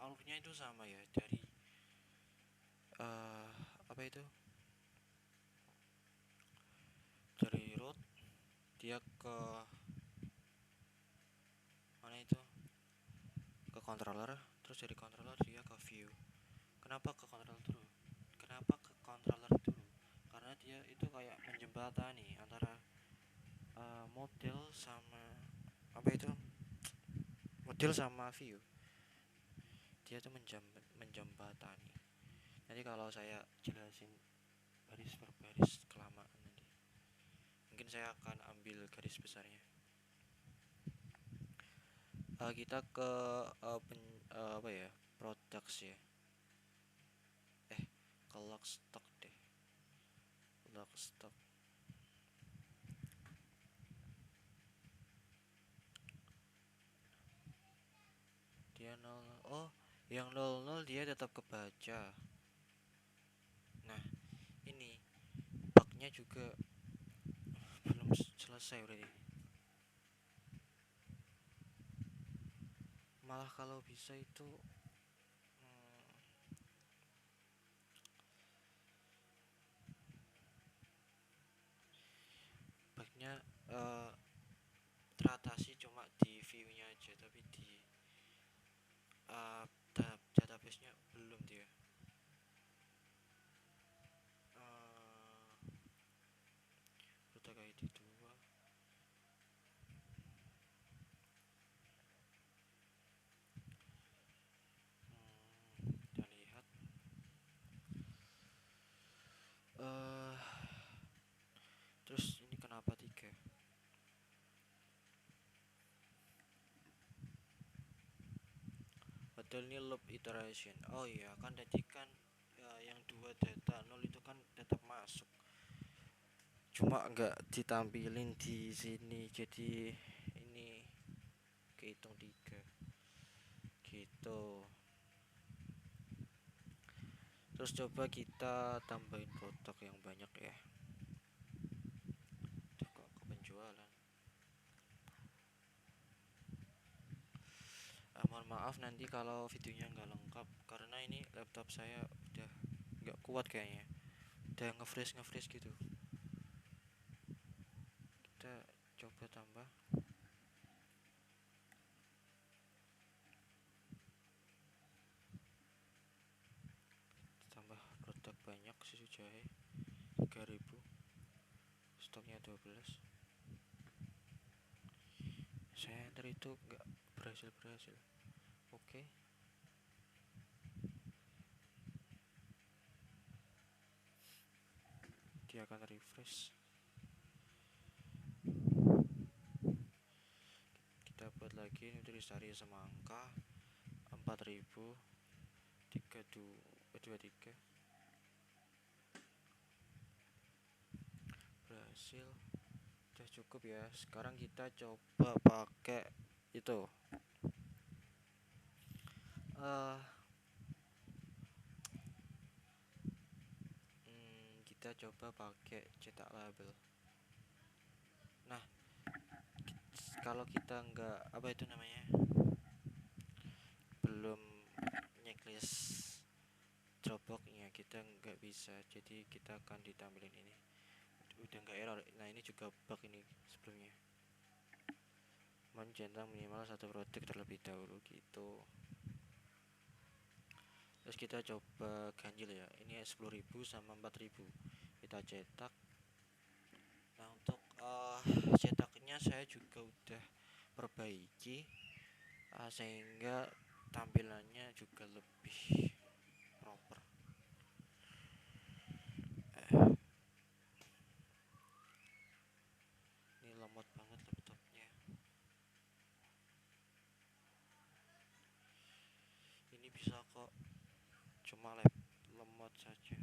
alurnya itu sama ya, dari apa itu, dari root dia ke mana itu, ke controller, terus dari controller dia ke view. Kenapa ke controller dulu? Karena dia itu kayak menjembatani antara model sama apa itu, model sama view. Dia tuh menjembatani. Nanti kalau saya jelasin baris per baris kelamaan nanti. Mungkin saya akan ambil garis besarnya. Kita ke apa ya, products ya. Ke log stock deh. Log stock. Dia 0. Oh, yang 00 dia tetap kebaca. Nah, ini bugnya juga belum selesai berarti. Malah kalau bisa itu bugnya teratasi cuma di view-nya aja, tapi di database-nya belum dia. Produk ID 2. Kita lihat. Terus ini kenapa 3? model ini loop iteration. Oh iya kan tadi kan ya, yang dua data nol itu kan tetap masuk, cuma nggak ditampilin di sini, jadi ini kehitung tiga gitu. Terus coba kita tambahin produk yang banyak ya. Tuh, kok ke penjualan. Mohon maaf nanti kalau videonya nggak lengkap karena ini laptop saya udah nggak kuat kayaknya, udah nge-freeze gitu. Kita coba tambah produk banyak, susu jahe 3000, stoknya 12. Saya enter itu nggak berhasil. Oke, dia akan refresh. Kita buat lagi, ini cari semangka 4000 23 berhasil. Udah cukup ya. Sekarang kita coba pakai itu kita coba pakai cetak label. Nah, kalau kita nggak apa itu namanya, belum checklist Dropbox-nya, kita nggak bisa, jadi kita akan ditampilin ini udah nggak error. Nah ini juga bug ini sebelumnya, mencentang minimal satu produk terlebih dahulu gitu. Terus kita coba ganjil ya, ini 10.000 sama 4.000 kita cetak. Nah untuk cetaknya saya juga udah perbaiki sehingga tampilannya juga lebih proper. Ini lemot banget laptopnya. Ini bisa kok, cuma lemot saja.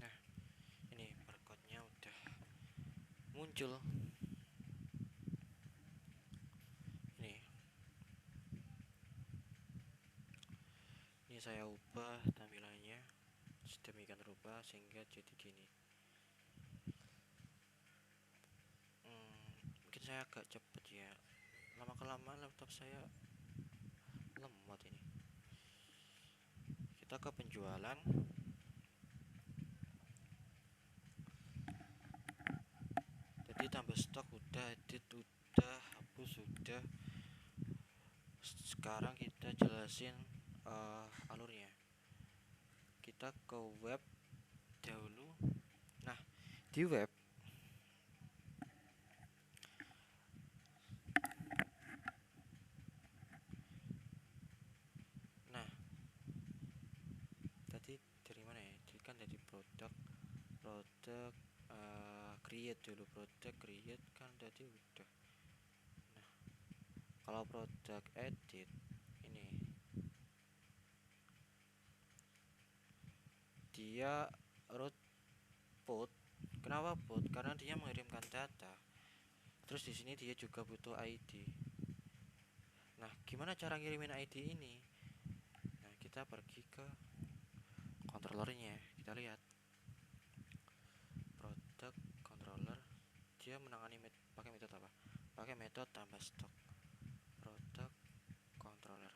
Nah ini barcode-nya udah muncul. Ini saya ubah tampilannya sedemikian rupa sehingga jadi gini. Mungkin saya agak cepet ya, lama kelamaan laptop saya lemot ini. Kita ke penjualan. Jadi tambah stok udah, edit udah, hapus udah. Sekarang kita jelasin alurnya. Kita ke web dahulu. Nah di web tadi dari mana ya, jadi kan dari produk create dulu, produk create kan tadi udah. Nah kalau produk edit ini dia root put. Kenapa put? Karena dia mengirimkan data. Terus di sini dia juga butuh ID. Nah gimana cara ngirimin ID ini? Nah kita pergi ke controllernya, kita lihat produk controller, dia menangani pakai metode apa? Pakai metode tambah stok. Produk controller,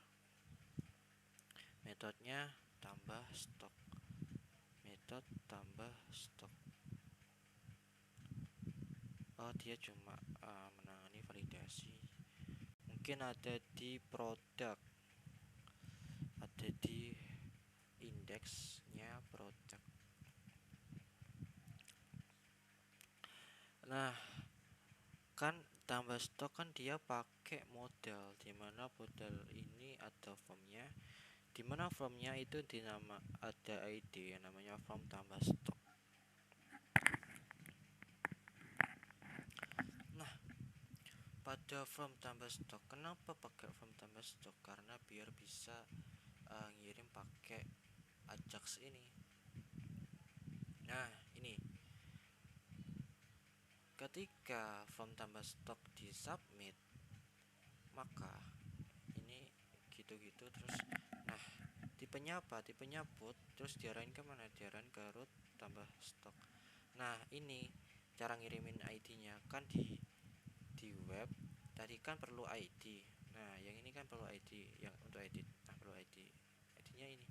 metodenya tambah stok, metode tambah stok. Oh dia cuma menangani validasi. Mungkin ada di produk, ada di indeksnya produk. Nah kan tambah stok kan dia pakai model, dimana model ini ada formnya, dimana formnya itu dinama ada ID yang namanya form tambah stok. Nah, pada form tambah stok, kenapa pakai form tambah stok? Karena biar bisa ngirim pakai Ajax ini. Nah, ini ketika form tambah stok di submit, maka ini gitu-gitu terus. Nah, tipenya apa? Tipenya put, terus diarahin ke mana? Diarahin ke root tambah stok. Nah, ini cara ngirimin ID-nya kan di web tadi kan perlu ID. Nah, yang ini kan perlu ID, yang untuk edit. Nah, perlu ID. ID-nya ini.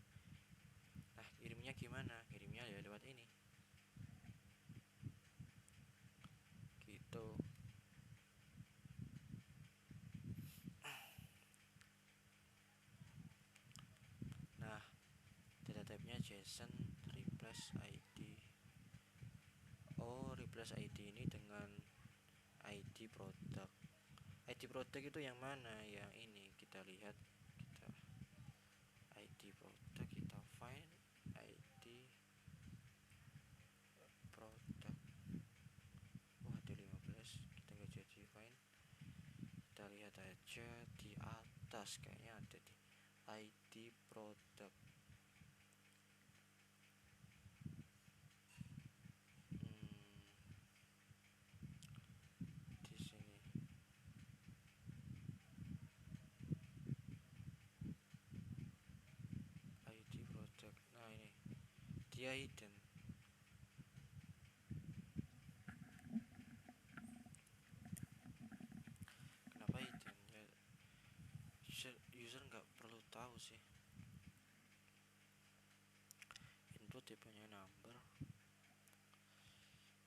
Nah, kirimnya gimana? Kirimnya ya lewat ini. Gitu. Nah, data type-nya JSON replace ID. Oh, replace ID ini dengan ID produk. ID produk itu yang mana? Yang ini kita lihat, kita ID produk, kita find ID produk. Wah, ada 15, kita nggak jadi find. Kita lihat aja di atas, kayaknya ada di ID produk. Di sini ID produk. Nah, ini dia hidden. Kenapa hidden ya? User nggak perlu tahu sih. Input tipenya number,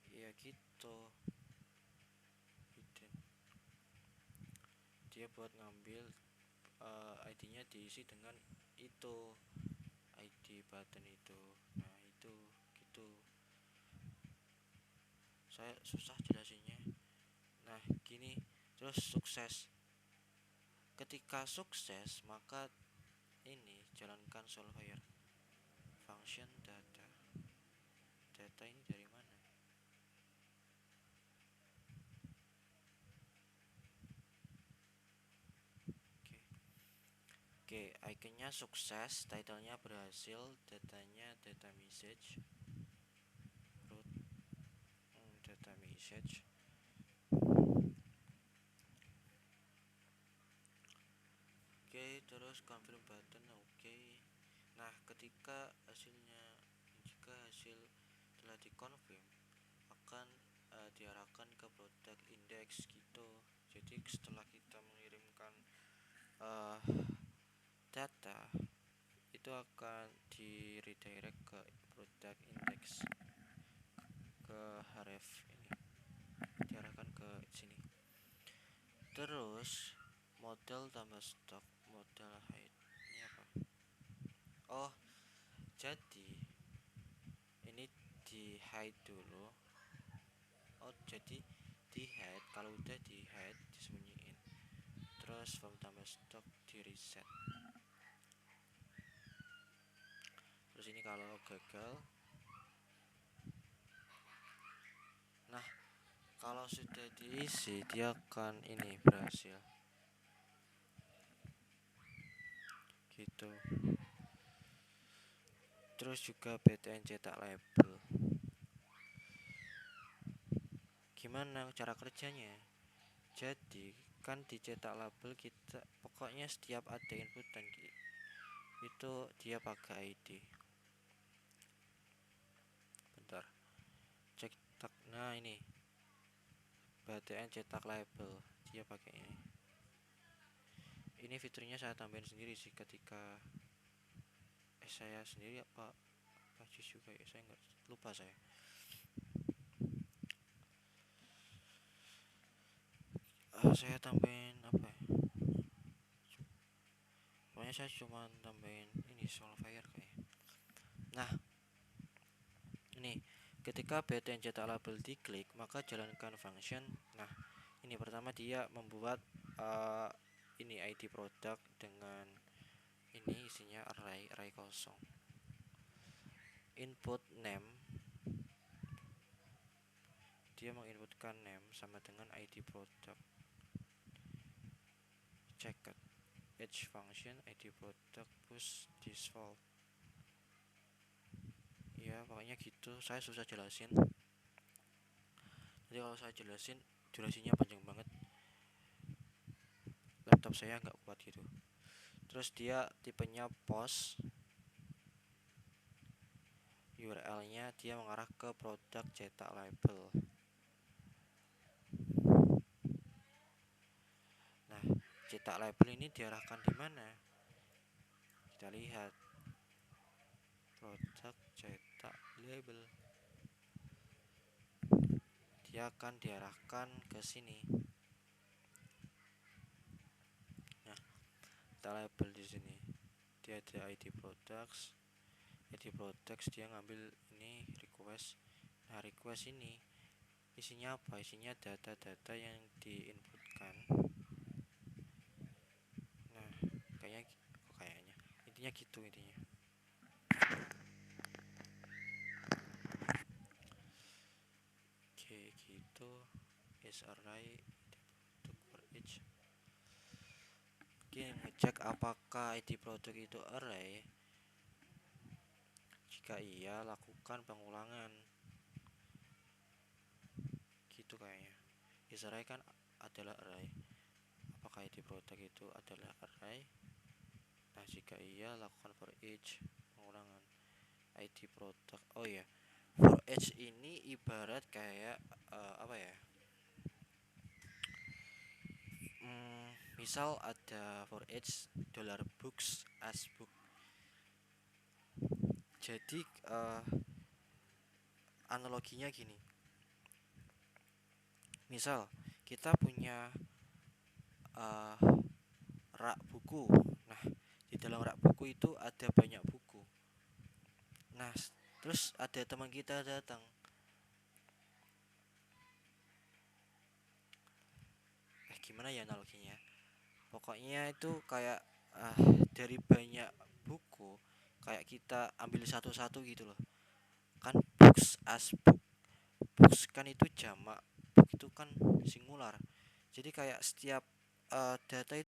ya gitu. Hidden, dia buat ngambil ID-nya diisi dengan itu, ID button itu. Nah, itu gitu, saya susah jelasinnya. Nah, gini, terus sukses. Ketika sukses, maka ini jalankan solver function data. Data ini dari mana? Oke. Oke, iconnya sukses, titlenya berhasil, datanya data message, root data message. Oke, terus confirm button. Oke. Nah, ketika hasilnya, jika hasil telah dikonfirm, akan diarahkan ke produk index gitu. Jadi setelah kita mengirimkan uh, data, itu akan di redirect ke produk index, ke href ini, diarahkan ke sini. Terus model tambah stok, model height ini apa? Oh, jadi ini di hide dulu. Oh, jadi di hide, kalau udah di hide disembunyiin. Terus form tambah stok di reset. Terus ini kalau gagal, nah kalau sudah diisi dia akan ini berhasil gitu. Terus juga btn cetak label, gimana cara kerjanya? Jadi kan dicetak label kita, pokoknya setiap ada input dan itu dia pakai ID. Bentar, cek tak. Nah, ini btn cetak label, dia pakai ini. Ini fiturnya saya tambahin sendiri sih ketika saya sendiri apa Jus juga ya, saya nggak lupa saya. Saya tambahin apa ya? Pokoknya saya cuma tambahin ini solver kayak. Nah, ini ketika btn cetak label diklik, maka jalankan function. Nah, Ini pertama dia membuat uh, ini ID produk dengan ini isinya array kosong. Input name, dia menginputkan name sama dengan ID produk. Checked each function ID product push default. Ya pokoknya gitu, saya susah jelasin. Jadi kalau saya jelasin durasinya panjang banget, laptop saya nggak kuat gitu. Terus dia tipenya post, URL nya dia mengarah ke produk cetak label. Nah, cetak label ini diarahkan di mana? Kita lihat produk cetak label, dia akan diarahkan ke sini. Nah, cetak label di sini dia ada ID products, dia ngambil ini request. Nah, request ini isinya apa? Isinya data-data yang diinputkan. Nah, kayaknya intinya gitu intinya. Oke, gitu is array product for each. Oke, ngecek apakah ID produk itu array. Jika iya, lakukan pengulangan. Gitu kayaknya. Is array kan adalah array. Apakah ID produk itu adalah array? Nah, jika iya, lakukan for each pengulangan. ID produk. Oh ya, for each ini ibarat kayak apa ya? Misal ada for each $books as book. Jadi analoginya gini. Misal kita punya rak buku. Nah, di dalam rak buku itu ada banyak buku. Nah, terus ada teman kita datang. Gimana ya analoginya? Pokoknya itu kayak dari banyak buku, kayak kita ambil satu-satu gitu loh. Kan books as book. Books kan itu jamak, book itu kan singular. Jadi kayak setiap data itu